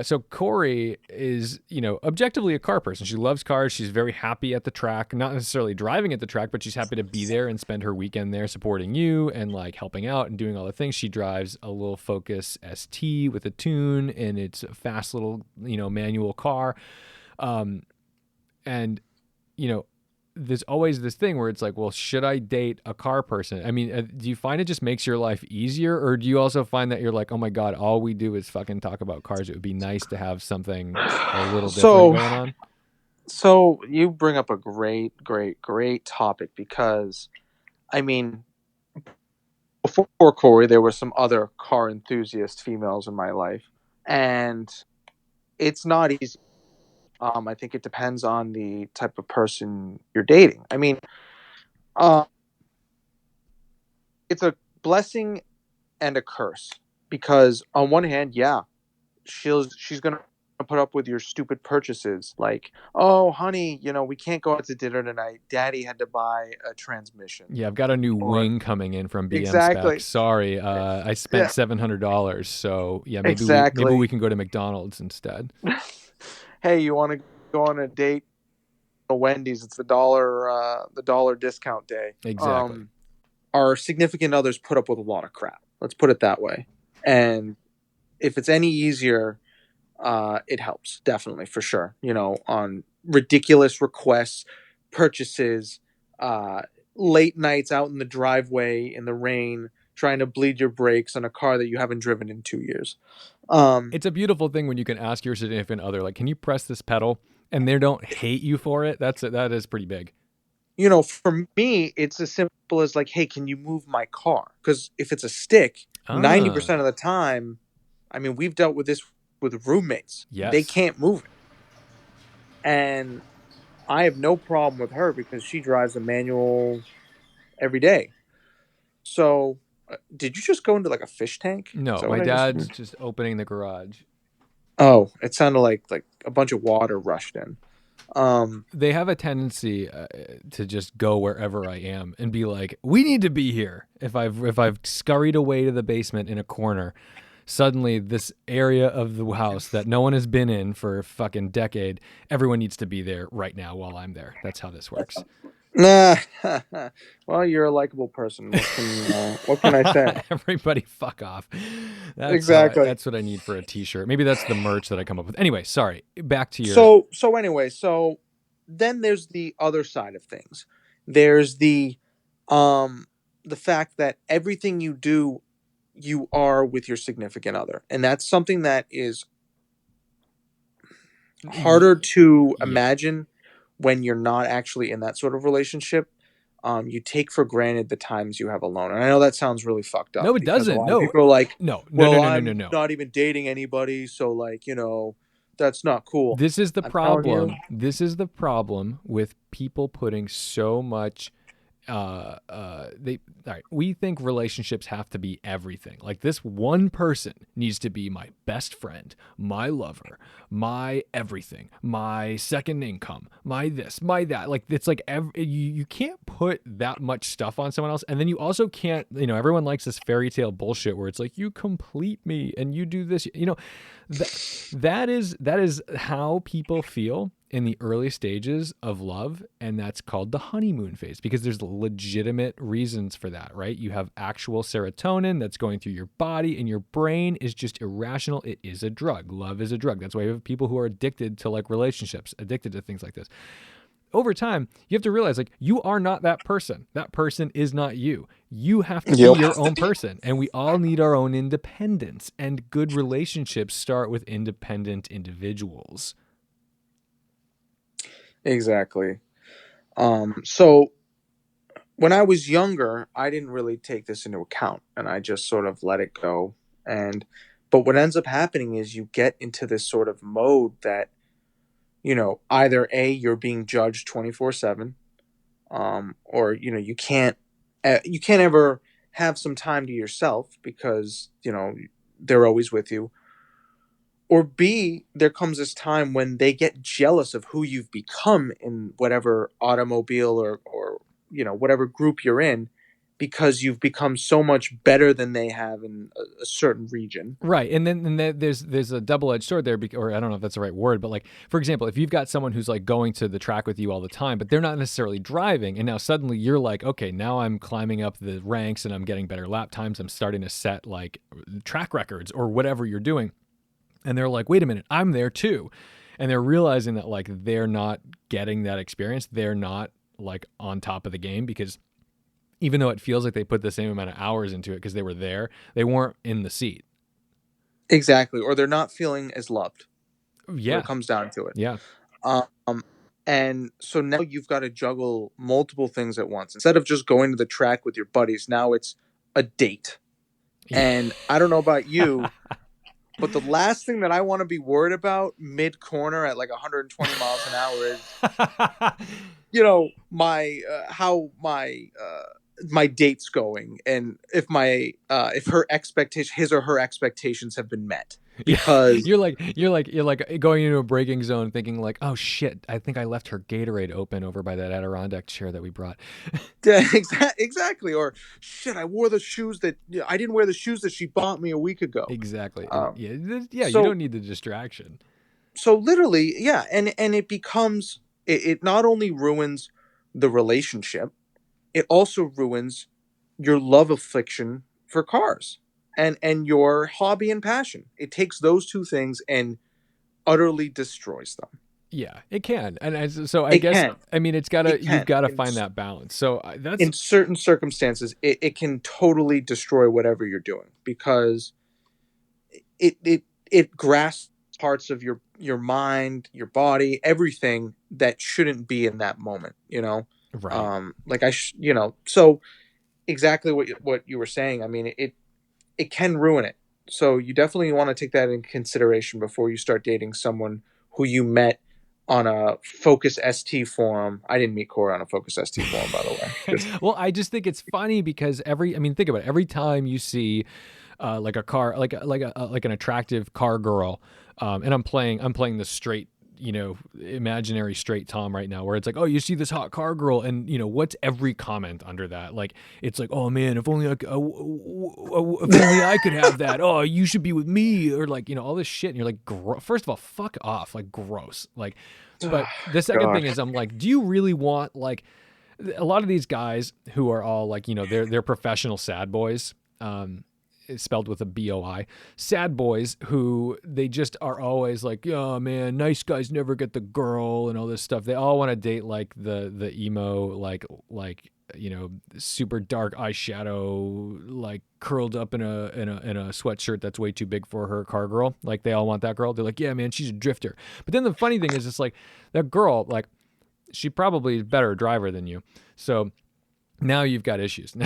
So Corey is, objectively a car person. She loves cars. She's very happy at the track, not necessarily driving at the track, but she's happy to be there and spend her weekend there supporting you and like helping out and doing all the things. She drives a little Focus ST with a tune, and it's a fast little, manual car. And, there's always this thing where it's like, well, should I date a car person? I mean, do you find it just makes your life easier, or do you also find that you're like, oh my God, all we do is fucking talk about cars? It would be nice to have something a little different going on. So you bring up a great topic, because, I mean, before Corey, there were some other car enthusiast females in my life, and it's not easy. I think it depends on the type of person you're dating. I mean, it's a blessing and a curse, because on one hand, yeah, she's going to put up with your stupid purchases. Like, oh, honey, we can't go out to dinner tonight. Daddy had to buy a transmission. Yeah, I've got a new wing coming in from BM Exactly. Spec. Sorry, I spent $700. So yeah, maybe we can go to McDonald's instead. Hey, you want to go on a date at Wendy's? It's the dollar discount day. Exactly. Our significant others put up with a lot of crap. Let's put it that way. And if it's any easier, it helps, definitely, for sure. On ridiculous requests, purchases, late nights out in the driveway in the rain, trying to bleed your brakes on a car that you haven't driven in 2 years. It's a beautiful thing when you can ask your significant other, like, can you press this pedal? And they don't hate you for it. That is pretty big. For me, it's as simple as like, hey, can you move my car? Because if it's a stick, 90% of the time, I mean, we've dealt with this with roommates. Yes. They can't move it. And I have no problem with her because she drives a manual every day. So, did you just go into like a fish tank? No, my dad's just opening the garage. Oh, it sounded like a bunch of water rushed in. They have a tendency to just go wherever I am and be like, we need to be here. If I've scurried away to the basement in a corner, suddenly this area of the house that no one has been in for a fucking decade, everyone needs to be there right now while I'm there. That's how this works. Nah. Well, you're a likable person. What can I say? Everybody fuck off. Exactly. That's what I need for a t-shirt. Maybe that's the merch that I come up with. Anyway, sorry. Back to your... So then there's the other side of things. There's the fact that everything you do, you are with your significant other. And that's something that is harder to imagine when you're not actually in that sort of relationship. You take for granted the times you have alone. And I know that sounds really fucked up. No, it doesn't. No. People are like, no. I'm not even dating anybody. So That's not cool. This is the I'm telling problem. you. This is the problem with people putting so much they all right, we think relationships have to be everything. Like this one person needs to be my best friend, my lover, my everything, my second income, my this, my that. Like it's like you can't put that much stuff on someone else, and then you also can't, everyone likes this fairy tale bullshit where it's like you complete me and you do this, that is how people feel in the early stages of love, and that's called the honeymoon phase, because there's legitimate reasons for that, right? You have actual serotonin that's going through your body, and your brain is just irrational. It is a drug. Love is a drug. That's why you have people who are addicted to like relationships, addicted to things like this. Over time, you have to realize like you are not that person. That person is not you. You have to be your own person, and we all need our own independence, and good relationships start with independent individuals. Exactly. So when I was younger, I didn't really take this into account, and I just sort of let it go. But what ends up happening is you get into this sort of mode that, either A, you're being judged 24/7, or, you can't ever have some time to yourself because, they're always with you. Or B, there comes this time when they get jealous of who you've become in whatever automobile or whatever group you're in, because you've become so much better than they have in a certain region. Right. And then there's a double-edged sword there, or I don't know if that's the right word, but like, for example, if you've got someone who's like going to the track with you all the time, but they're not necessarily driving, and now suddenly you're like, okay, now I'm climbing up the ranks and I'm getting better lap times, I'm starting to set like track records or whatever you're doing. And they're like, wait a minute, I'm there too. And they're realizing that like they're not getting that experience. They're not like on top of the game, because even though it feels like they put the same amount of hours into it because they were there, they weren't in the seat. Exactly. Or they're not feeling as loved. Yeah. When it comes down to it. Yeah. And so now you've got to juggle multiple things at once. Instead of just going to the track with your buddies, now it's a date. And I don't know about you, but the last thing that I want to be worried about mid-corner at like 120 miles an hour is, how my date's going, and if his or her expectations have been met. Because you're like going into a braking zone thinking like, oh shit, I think I left her Gatorade open over by that Adirondack chair that we brought. Yeah, exactly. Or shit, I wore the shoes that I didn't wear the shoes that she bought me a week ago. Exactly. You don't need the distraction. So literally, yeah, and it becomes it not only ruins the relationship, it also ruins your love affliction for cars and your hobby and passion. It takes those two things and utterly destroys them. Yeah, it can. And I guess, I mean, you've got to find that balance. So that's in certain circumstances, it can totally destroy whatever you're doing, because it grasps parts of your mind, your body, everything that shouldn't be in that moment, Right. So exactly what you were saying. I mean, it can ruin it. So you definitely want to take that in consideration before you start dating someone who you met on a Focus ST forum. I didn't meet Corey on a Focus ST forum, by the way. Well, I just think it's funny because think about it. Every time you see like a car, like an attractive car girl, and I'm playing the straight, imaginary straight Tom right now, where it's like, oh, you see this hot car girl, and what's every comment under that? Like, it's like, oh man, if only I could have that. Oh, you should be with me, or like, all this shit. And you're like, first of all, fuck off, like gross. Like, but the second thing is, I'm like, do you really want, like, a lot of these guys who are all like, they're professional sad boys. It's spelled with a B-O-I, sad boys who they just are always like, oh man, nice guys never get the girl and all this stuff. They all want to date like the emo, like super dark eyeshadow, like curled up in a sweatshirt that's way too big for her car girl. Like they all want that girl. They're like, yeah man, she's a drifter. But then the funny thing is, it's like that girl, like she probably is a better driver than you. So now you've got issues.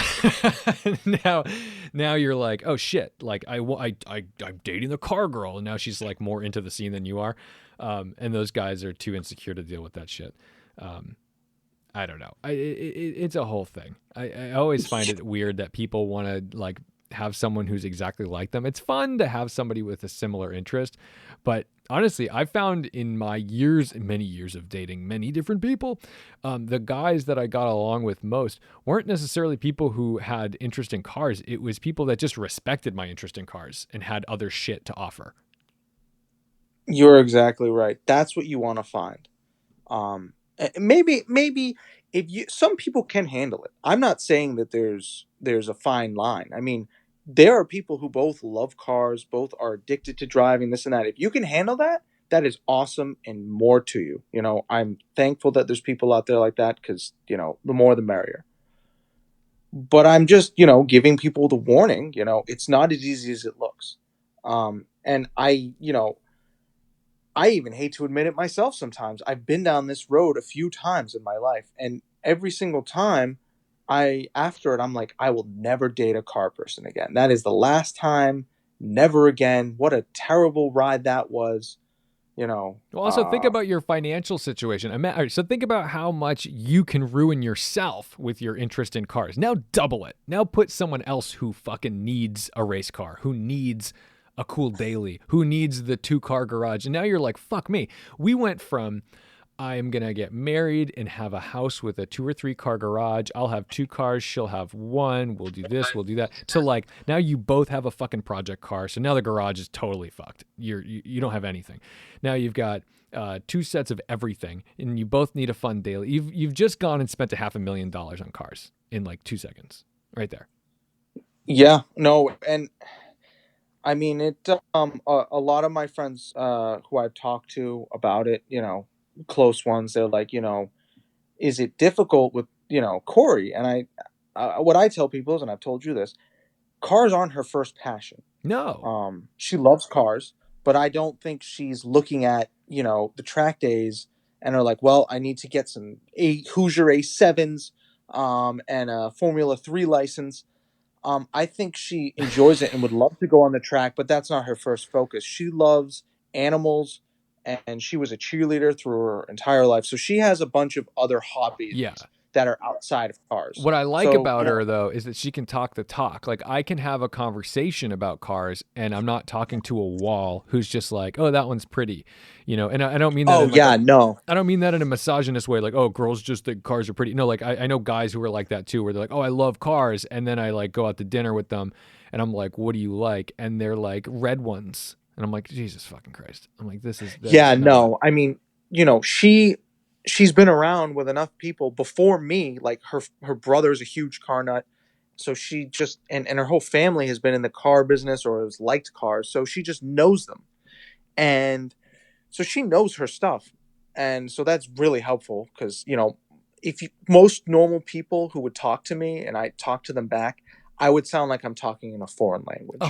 now, now you're like, oh shit, like I'm dating the car girl, and now she's like more into the scene than you are, and those guys are too insecure to deal with that shit. I don't know. It's a whole thing. I always find it weird that people want to like have someone who's exactly like them. It's fun to have somebody with a similar interest, but honestly, I found in my many years of dating many different people, the guys that I got along with most weren't necessarily people who had interest in cars. It was people that just respected my interest in cars and had other shit to offer. You're exactly right. That's what you want to find. Maybe if you, some people can handle it. I'm not saying that there's a fine line. I mean, there are people who both love cars, both are addicted to driving, this and that. If you can handle that, that is awesome and more to you. You know, I'm thankful that there's people out there like that because, you know, the more the merrier. But I'm just, you know, giving people the warning, you know, it's not as easy as it looks. And you know, I even hate to admit it myself sometimes. I've been down this road a few times in my life, and every single time after it, I'm like, I will never date a car person again. That is the last time, never again. What a terrible ride that was, you know. Well, also think about your financial situation. So think about how much you can ruin yourself with your interest in cars. Now double it. Now put someone else who fucking needs a race car, who needs a cool daily, who needs the 2-car garage. And now you're like, fuck me. We went from I'm going to get married and have a house with a 2 or 3-car garage. I'll have 2 cars. She'll have 1. We'll do this. We'll do that. So like now you both have a fucking project car. So now the garage is totally fucked. You don't have anything. Now you've got 2 sets of everything and you both need a fun daily. You've just gone and spent $500,000 on cars in like 2 seconds right there. Yeah, no. And I mean, a lot of my friends, who I've talked to about it, you know, close ones, they're like, you know, is it difficult with, you know, Corey? And what I tell people is, and I've told you this, cars aren't her first passion. No. She loves cars, but I don't think she's looking at, you know, the track days and are like, well, I need to get some Hoosier A7s, and a Formula 3 license. I think she enjoys it and would love to go on the track, but that's not her first focus. She loves animals, and she was a cheerleader through her entire life. So she has a bunch of other hobbies that are outside of cars. What I like about her, though, is that she can talk the talk. Like, I can have a conversation about cars, and I'm not talking to a wall who's just like, oh, that one's pretty. You know, and I don't mean that. I don't mean that in a misogynist way. Like, oh, girls just think cars are pretty. No, like, I know guys who are like that, too, where they're like, oh, I love cars. And then I, like, go out to dinner with them, and I'm like, what do you like? And they're like, red ones. And I'm like, Jesus fucking Christ. I'm like, this is... Yeah, no. I mean, you know, she's been around with enough people before me. Like her brother's a huge car nut, so she just and her whole family has been in the car business or has liked cars, so she just knows them, and so she knows her stuff, and so that's really helpful because, you know, most normal people who would talk to me and I talk to them back, I would sound like I'm talking in a foreign language.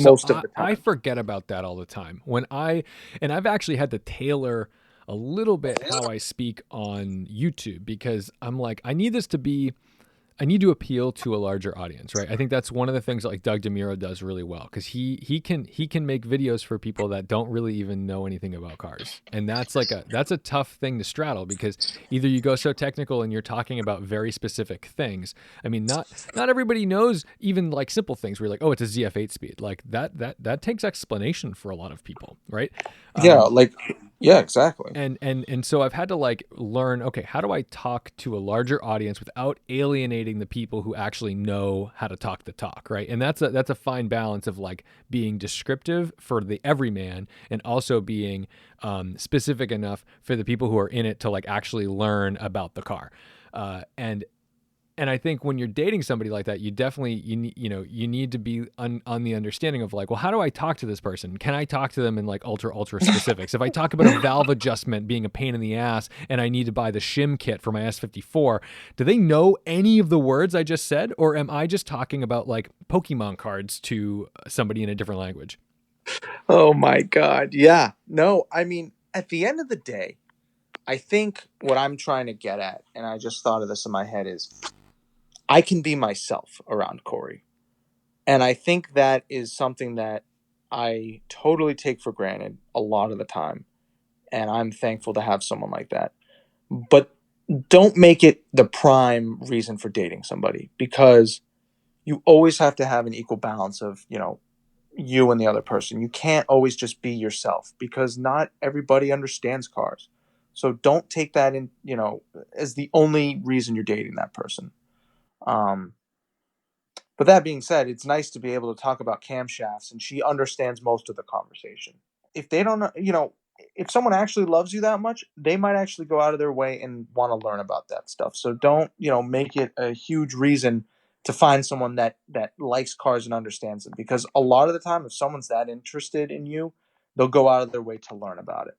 Most of the time. I forget about that all the time. And I've actually had to tailor a little bit how I speak on YouTube because I'm like, I need to appeal to a larger audience, right? I think that's one of the things that like Doug DeMuro does really well because he can make videos for people that don't really even know anything about cars, and that's a tough thing to straddle because either you go so technical and you're talking about very specific things. I mean, not everybody knows even like simple things where you're like, oh, it's a ZF8 speed, like that takes explanation for a lot of people, right? Yeah, exactly. And so I've had to like learn, okay, how do I talk to a larger audience without alienating the people who actually know how to talk the talk, right? And that's a fine balance of like being descriptive for the everyman and also being specific enough for the people who are in it to like actually learn about the car. And I think when you're dating somebody like that, you definitely, you need to be on the understanding of like, well, how do I talk to this person? Can I talk to them in like ultra specifics? If I talk about a valve adjustment being a pain in the ass and I need to buy the shim kit for my S54, do they know any of the words I just said? Or am I just talking about like Pokemon cards to somebody in a different language? Oh my God. Yeah. No, I mean, at the end of the day, I think what I'm trying to get at, and I just thought of this in my head, is I can be myself around Corey. And I think that is something that I totally take for granted a lot of the time. And I'm thankful to have someone like that. But don't make it the prime reason for dating somebody, because you always have to have an equal balance of, you and the other person. You can't always just be yourself, because not everybody understands cars. So don't take that in, as the only reason you're dating that person. Um, but that being said, it's nice to be able to talk about camshafts, and she understands most of the conversation. If they don't, if someone actually loves you that much, they might actually go out of their way and want to learn about that stuff. So don't, make it a huge reason to find someone that likes cars and understands them, because a lot of the time, if someone's that interested in you, they'll go out of their way to learn about it.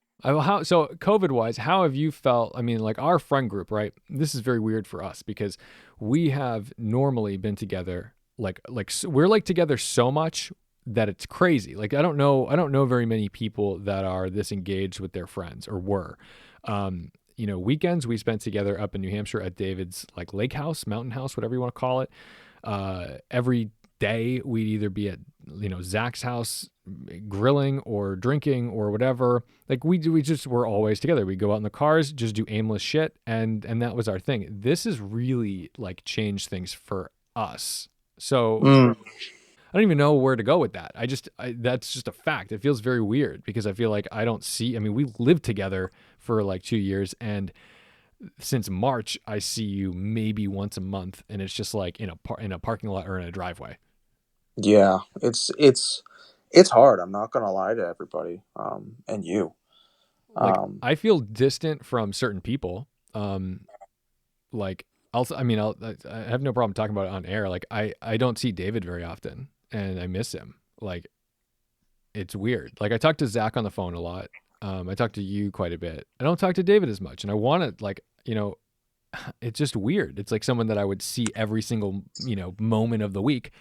So COVID wise, how have you felt? I mean, like our friend group, right? This is very weird for us because we have normally been together, we're like together so much that it's crazy. Like I don't know very many people that are this engaged with their friends or were. Weekends we spent together up in New Hampshire at David's like lake house, mountain house, whatever you want to call it. Every day we'd either be at Zach's house grilling or drinking or whatever. Like we just were always together. We go out in the cars, just do aimless shit, and that was our thing. This has really like changed things for us. So I don't even know where to go with that. That's just a fact. It feels very weird because I feel like I don't see. I mean, we lived together for like 2 years, and since March, I see you maybe once a month, and it's just like in a parking lot or in a driveway. Yeah, it's hard. I'm not gonna lie to everybody, and you. Like I feel distant from certain people. Like I have no problem talking about it on air. Like I don't see David very often, and I miss him. Like it's weird. Like I talk to Zach on the phone a lot. I talk to you quite a bit. I don't talk to David as much, and I want to it's just weird. It's like someone that I would see every single moment of the week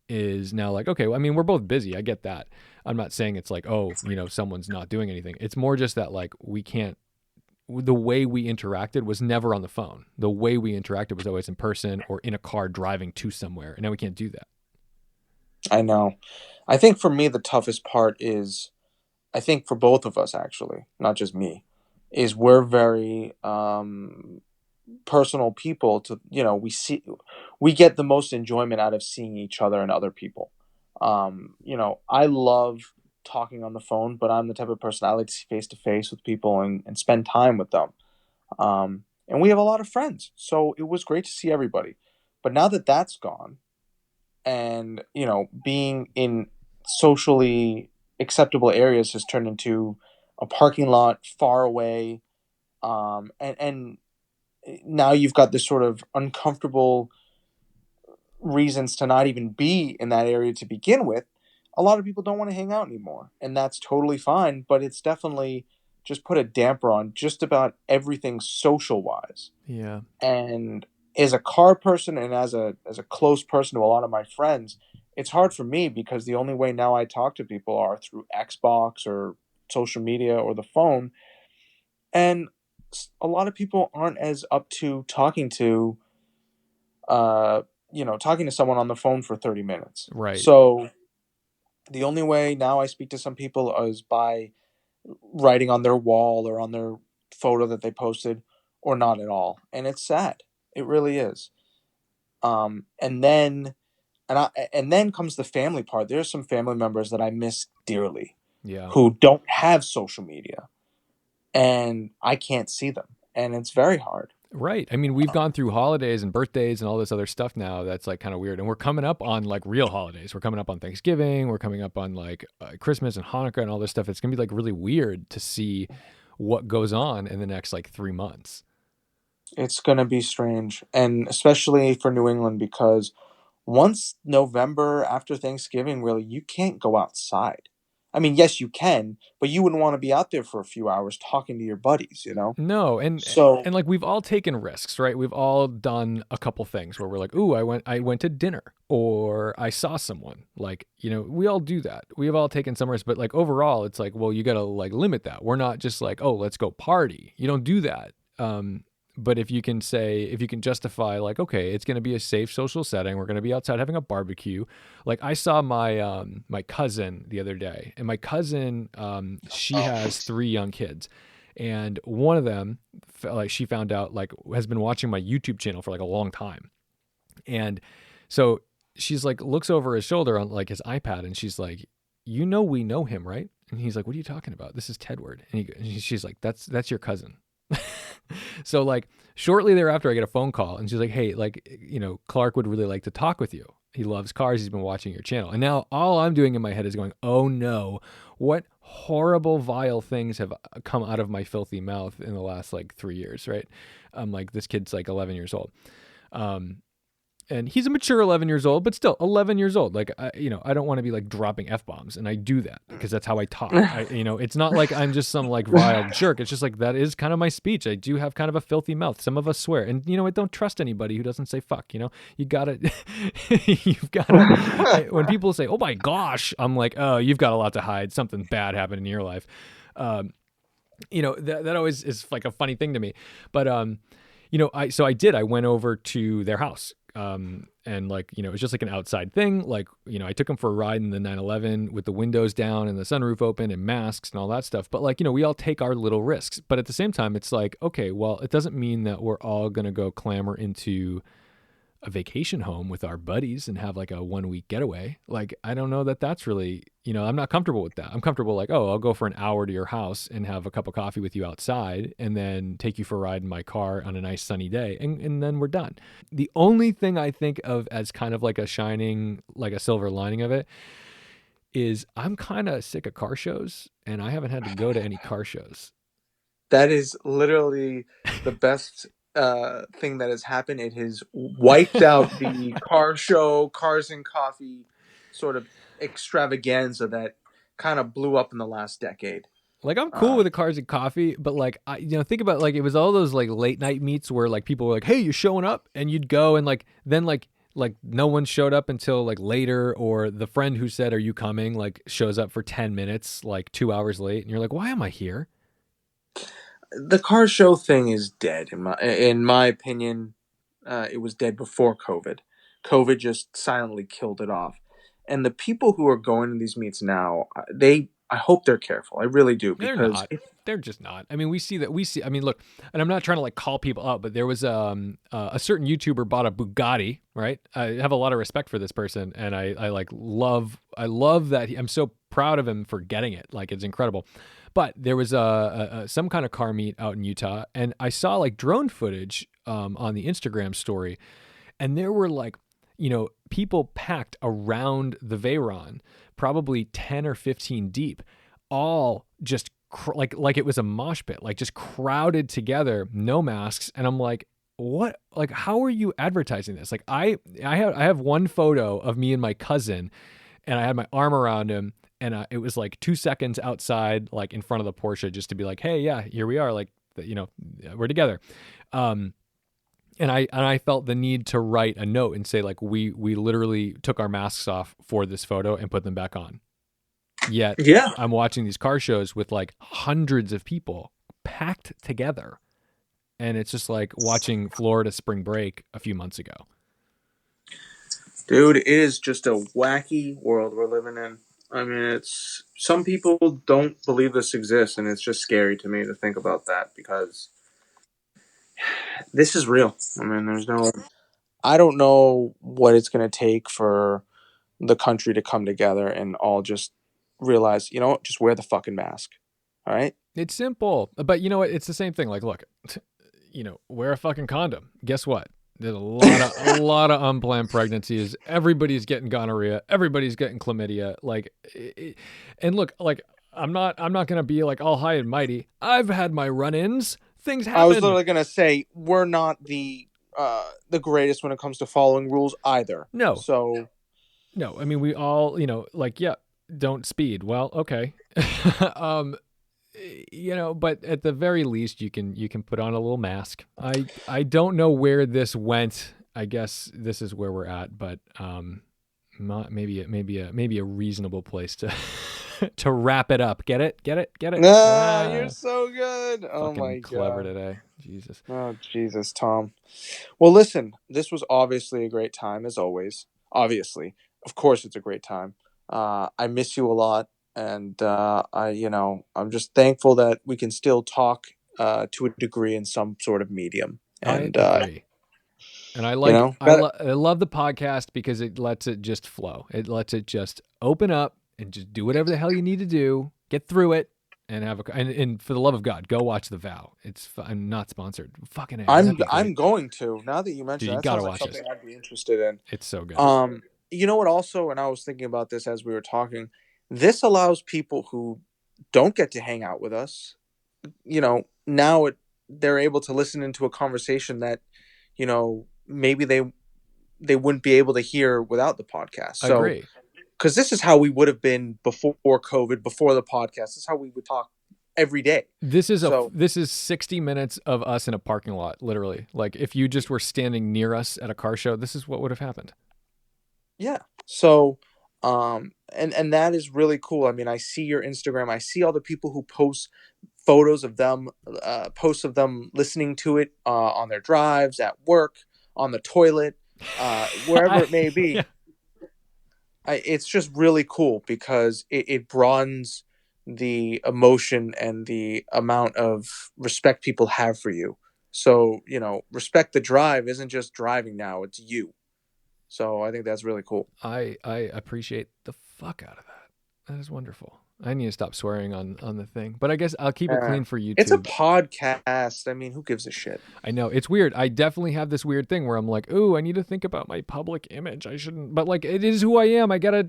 is now like, okay, well, I mean, we're both busy. I get that. I'm not saying it's like, oh, someone's not doing anything. It's more just that like we can't. The way we interacted was never on the phone. The way we interacted was always in person or in a car driving to somewhere, and now we can't do that. I know. I think for me the toughest part is, I think for both of us actually, not just me, is we're very personal people. To we get the most enjoyment out of seeing each other and other people. I love talking on the phone, but I'm the type of person I like to see face to face with people and spend time with them. And we have a lot of friends, so it was great to see everybody. But now that that's gone, and being in socially acceptable areas has turned into a parking lot far away, and now you've got this sort of uncomfortable reasons to not even be in that area to begin with. A lot of people don't want to hang out anymore, and that's totally fine, but it's definitely just put a damper on just about everything social wise. Yeah. And as a car person and as a close person to a lot of my friends, it's hard for me because the only way now I talk to people are through Xbox or social media or the phone. And a lot of people aren't as up to talking to someone on the phone for 30 minutes. Right. So the only way now I speak to some people is by writing on their wall or on their photo that they posted, or not at all. And it's sad. It really is. And then comes the family part. There's some family members that I miss dearly, Yeah. who don't have social media, and I can't see them, and it's very hard. Right. I mean, we've gone through holidays and birthdays and all this other stuff now that's like kind of weird. And we're coming up on like real holidays. We're coming up on Thanksgiving. We're coming up on like Christmas and Hanukkah and all this stuff. It's going to be like really weird to see what goes on in the next like 3 months. It's going to be strange, and especially for New England, because once November after Thanksgiving, really, you can't go outside. I mean, yes, you can, but you wouldn't want to be out there for a few hours talking to your buddies. No, So, and like we've all taken risks, right? We've all done a couple things where we're like, "Ooh, I went to dinner or I saw someone." Like, we all do that. We have all taken some risks, but like overall, it's like, well, you got to like limit that. We're not just like, "Oh, let's go party." You don't do that. But if you can justify like, okay, it's going to be a safe social setting. We're going to be outside having a barbecue. Like I saw my my cousin the other day, and my cousin, she has 3 young kids, and one of them, like she found out, like has been watching my YouTube channel for like a long time, and so she's like looks over his shoulder on like his iPad, and she's like, we know him, right? And he's like, what are you talking about? This is Tedward. And she's like, that's your cousin. So like shortly thereafter, I get a phone call, and she's like, hey, like, Clark would really like to talk with you. He loves cars. He's been watching your channel. And now all I'm doing in my head is going, oh no, what horrible, vile things have come out of my filthy mouth in the last like 3 years, right? Like this kid's like 11 years old. And he's a mature 11 years old, but still 11 years old. Like, I don't want to be like dropping F-bombs, and I do that because that's how I talk. It's not like I'm just some like vile jerk. It's just like, that is kind of my speech. I do have kind of a filthy mouth. Some of us swear, and I don't trust anybody who doesn't say fuck, you gotta, when people say, oh my gosh, I'm like, oh, you've got a lot to hide. Something bad happened in your life. That always is like a funny thing to me, but, I went over to their house. And like, it was just like an outside thing. Like, I took him for a ride in the 911 with the windows down and the sunroof open and masks and all that stuff. But like, we all take our little risks, but at the same time, it's like, okay, well, it doesn't mean that we're all going to go clamor into a vacation home with our buddies and have like a 1-week getaway. Like, I don't know that that's really, I'm not comfortable with that. I'm comfortable like, oh, I'll go for an hour to your house and have a cup of coffee with you outside, and then take you for a ride in my car on a nice sunny day. And then we're done. The only thing I think of as kind of like a shining, like a silver lining of it is I'm kind of sick of car shows, and I haven't had to go to any car shows. That is literally the best thing that has happened. It has wiped out the car show, cars and coffee sort of extravaganza that kind of blew up in the last decade. Like, I'm cool with the cars and coffee, but like, I think about like, it was all those like late night meets where like people were like, hey, you're showing up, and you'd go, and like, then like no one showed up until like later, or the friend who said, are you coming? Like shows up for 10 minutes, like 2 hours late. And you're like, why am I here? The car show thing is dead in my opinion. It was dead before COVID. COVID just silently killed it off. And the people who are going to these meets now, I hope they're careful. I really do, because they're just not. I mean, I mean, look, and I'm not trying to like call people out, but there was a certain YouTuber bought a Bugatti, right? I have a lot of respect for this person, and I love that I'm so proud of him for getting it. Like, it's incredible. But there was some kind of car meet out in Utah, and I saw like drone footage on the Instagram story, and there were like, people packed around the Veyron, probably 10 or 15 deep, all just like it was a mosh pit, like just crowded together, no masks. And I'm like, what? Like, how are you advertising this? Like, I have one photo of me and my cousin, and I had my arm around him, and it was like 2 seconds outside, like in front of the Porsche, just to be like, hey, yeah, here we are. Like, we're together. And I felt the need to write a note and say, like, we literally took our masks off for this photo and put them back on. Yet yeah, I'm watching these car shows with like hundreds of people packed together. And it's just like watching Florida spring break a few months ago. Dude, it is just a wacky world we're living in. I mean, some people don't believe this exists, and it's just scary to me to think about that, because this is real. I mean, I don't know what it's going to take for the country to come together and all just realize, just wear the fucking mask. All right? It's simple. But you know what? It's the same thing. Like, look, wear a fucking condom. Guess what? There's a lot of unplanned pregnancies. Everybody's getting gonorrhea. Everybody's getting chlamydia. Like, and look, like, I'm not going to be like all high and mighty. I've had my run-ins. Things happen. I was literally going to say, we're not the greatest when it comes to following rules either. No. So, no, I mean, we all, like, yeah, don't speed. Well, okay. But at the very least, you can put on a little mask. I don't know where this went. I guess this is where we're at, but maybe a reasonable place to to wrap it up. Get it? You're so good. Oh Fucking my clever god. today. Jesus. Oh Jesus, Tom. Well, listen, this was obviously a great time as always. Obviously, of course, it's a great time. I miss you a lot, and I'm just thankful that we can still talk to a degree in some sort of medium. I And agree. And I you like know, I, lo- I love the podcast because it lets it just flow. It lets it just open up and just do whatever the hell you need to do, get through it, and and for the love of God, go watch The Vow. I'm not sponsored. Fucking A, that'd be I'm great. going to, now that you Dude, mention you that, gotta sounds like watch it. something I'd be interested in. It's so good. You know what? Also, and I was thinking about this as we were talking. This allows people who don't get to hang out with us. Now they're able to listen into a conversation that, maybe they wouldn't be able to hear without the podcast. I So, agree. because this is how we would have been before COVID, before the podcast. This is how we would talk every day. This is So, 60 minutes of us in a parking lot, literally. Like if you just were standing near us at a car show, this is what would have happened. yeah. So, and that is really cool. I mean, I see your Instagram. I see all the people who post photos of them, posts of them listening to it on their drives, at work, on the toilet, wherever it may be. Yeah. It's just really cool because it broadens the emotion and the amount of respect people have for you. So, respect the drive isn't just driving now, it's you. So I think that's really cool. I appreciate the fuck out of that. That is wonderful. I need to stop swearing on the thing, but I guess I'll keep it clean for YouTube. It's a podcast. I mean, who gives a shit? I know it's weird. I definitely have this weird thing where I'm like, "Ooh, I need to think about my public image. I shouldn't." But like, it is who I am. I gotta.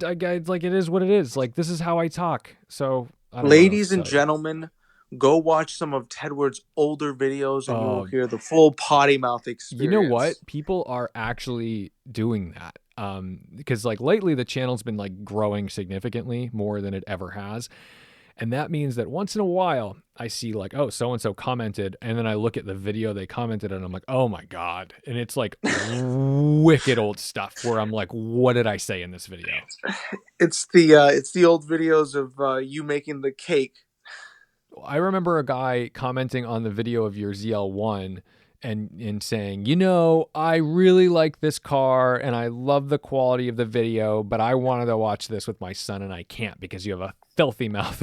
Like, it is what it is. Like, this is how I talk. So, I don't Ladies know, and gentlemen, go watch some of Tedward's older videos, and you will hear the full potty mouth experience. You know what? People are actually doing that. Because like lately the channel's been like growing significantly more than it ever has. And that means that once in a while I see like, oh, so-and-so commented. And then I look at the video they commented and I'm like, oh my God. And it's like wicked old stuff where I'm like, what did I say in this video? It's the old videos of you making the cake. I remember a guy commenting on the video of your ZL1 and saying, I really like this car and I love the quality of the video, but I wanted to watch this with my son and I can't because you have a filthy mouth.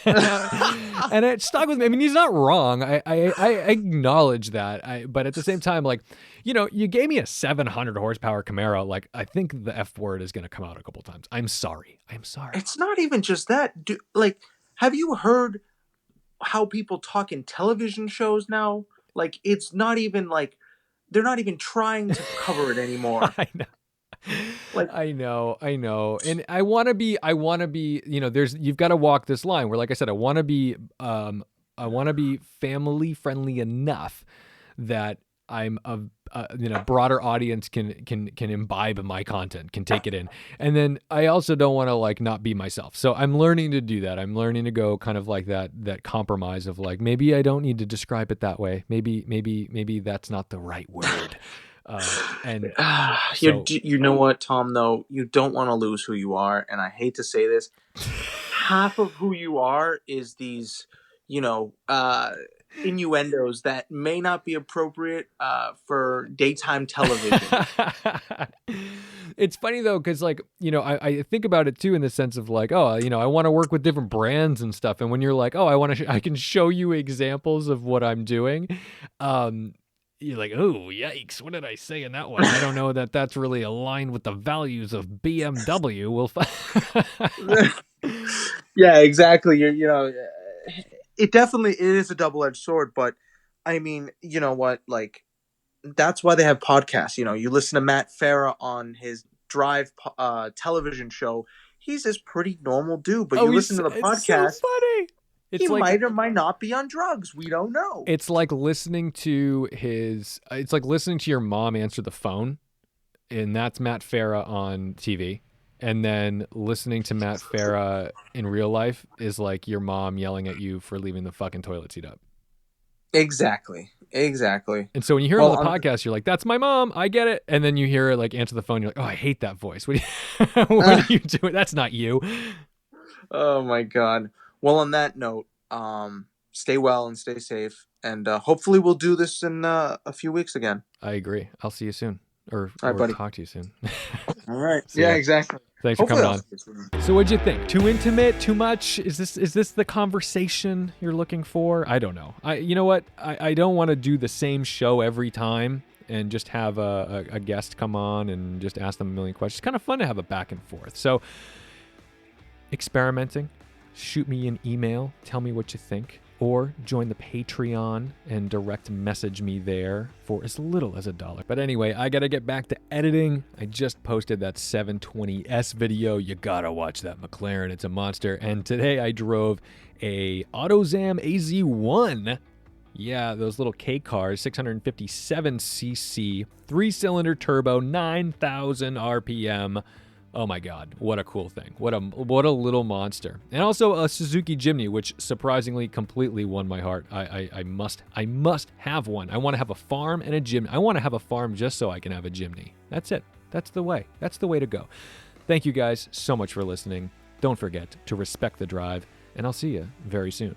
And it stuck with me. I mean, he's not wrong. I acknowledge that. But at the same time, like, you gave me a 700 horsepower Camaro. Like, I think the F word is going to come out a couple times. I'm sorry. It's not even just that. Have you heard how people talk in television shows now? Like, it's not even like they're not even trying to cover it anymore. I know. Like, I know. And I want to be, you've got to walk this line where, like I said, I want to be family friendly enough that I'm a broader audience can imbibe my content, can take it in. And then I also don't want to like not be myself. So I'm learning to do that. I'm learning to go kind of like that compromise of like, maybe I don't need to describe it that way. Maybe that's not the right word. You know what, Tom, though, you don't want to lose who you are. And I hate to say this, half of who you are is these, innuendos that may not be appropriate for daytime television. It's funny though, because like, I think about it too in the sense of like, oh, I want to work with different brands and stuff. And when you're like, oh, I can show you examples of what I'm doing. You're like, oh, yikes. What did I say in that one? I don't know that that's really aligned with the values of BMW. Yeah, exactly. It is a double-edged sword, but I mean, you know what? Like, that's why they have podcasts. You listen to Matt Farah on his Drive television show. He's this pretty normal dude, but you listen to the podcast. It's so funny. He might or might not be on drugs. We don't know. It's like listening to your mom answer the phone, and that's Matt Farah on TV. And then listening to Matt Farah in real life is like your mom yelling at you for leaving the fucking toilet seat up. Exactly. Exactly. And so when you hear him Well, on the podcast, you're like, "That's my mom. I get it." And then you hear her like answer the phone. You're like, "Oh, I hate that voice. What are you doing? That's not you." oh my God. Well, on that note, stay well and stay safe, and hopefully we'll do this in a few weeks again. I agree. I'll see you soon, or All right, buddy. talk to you soon. All right. See Yeah, ya. exactly. Thanks for Hopefully coming on. So what'd you think? Too intimate? Too much? Is this the conversation you're looking for? I don't know. You know what? I don't want to do the same show every time and just have a guest come on and just ask them a million questions. It's kind of fun to have a back and forth. So experimenting, shoot me an email, tell me what you think, or join the Patreon and direct message me there for as little as $1. But anyway, I gotta get back to editing. I just posted that 720S video. You gotta watch that McLaren. It's a monster. And today I drove a AutoZam AZ1. Yeah, those little K cars, 657cc, 3-cylinder turbo, 9,000 RPM. Oh my God, what a cool thing. What a little monster. And also a Suzuki Jimny, which surprisingly completely won my heart. I must have one. I want to have a farm and a Jimny. I want to have a farm just so I can have a Jimny. That's it. That's the way. That's the way to go. Thank you guys so much for listening. Don't forget to respect the drive, and I'll see you very soon.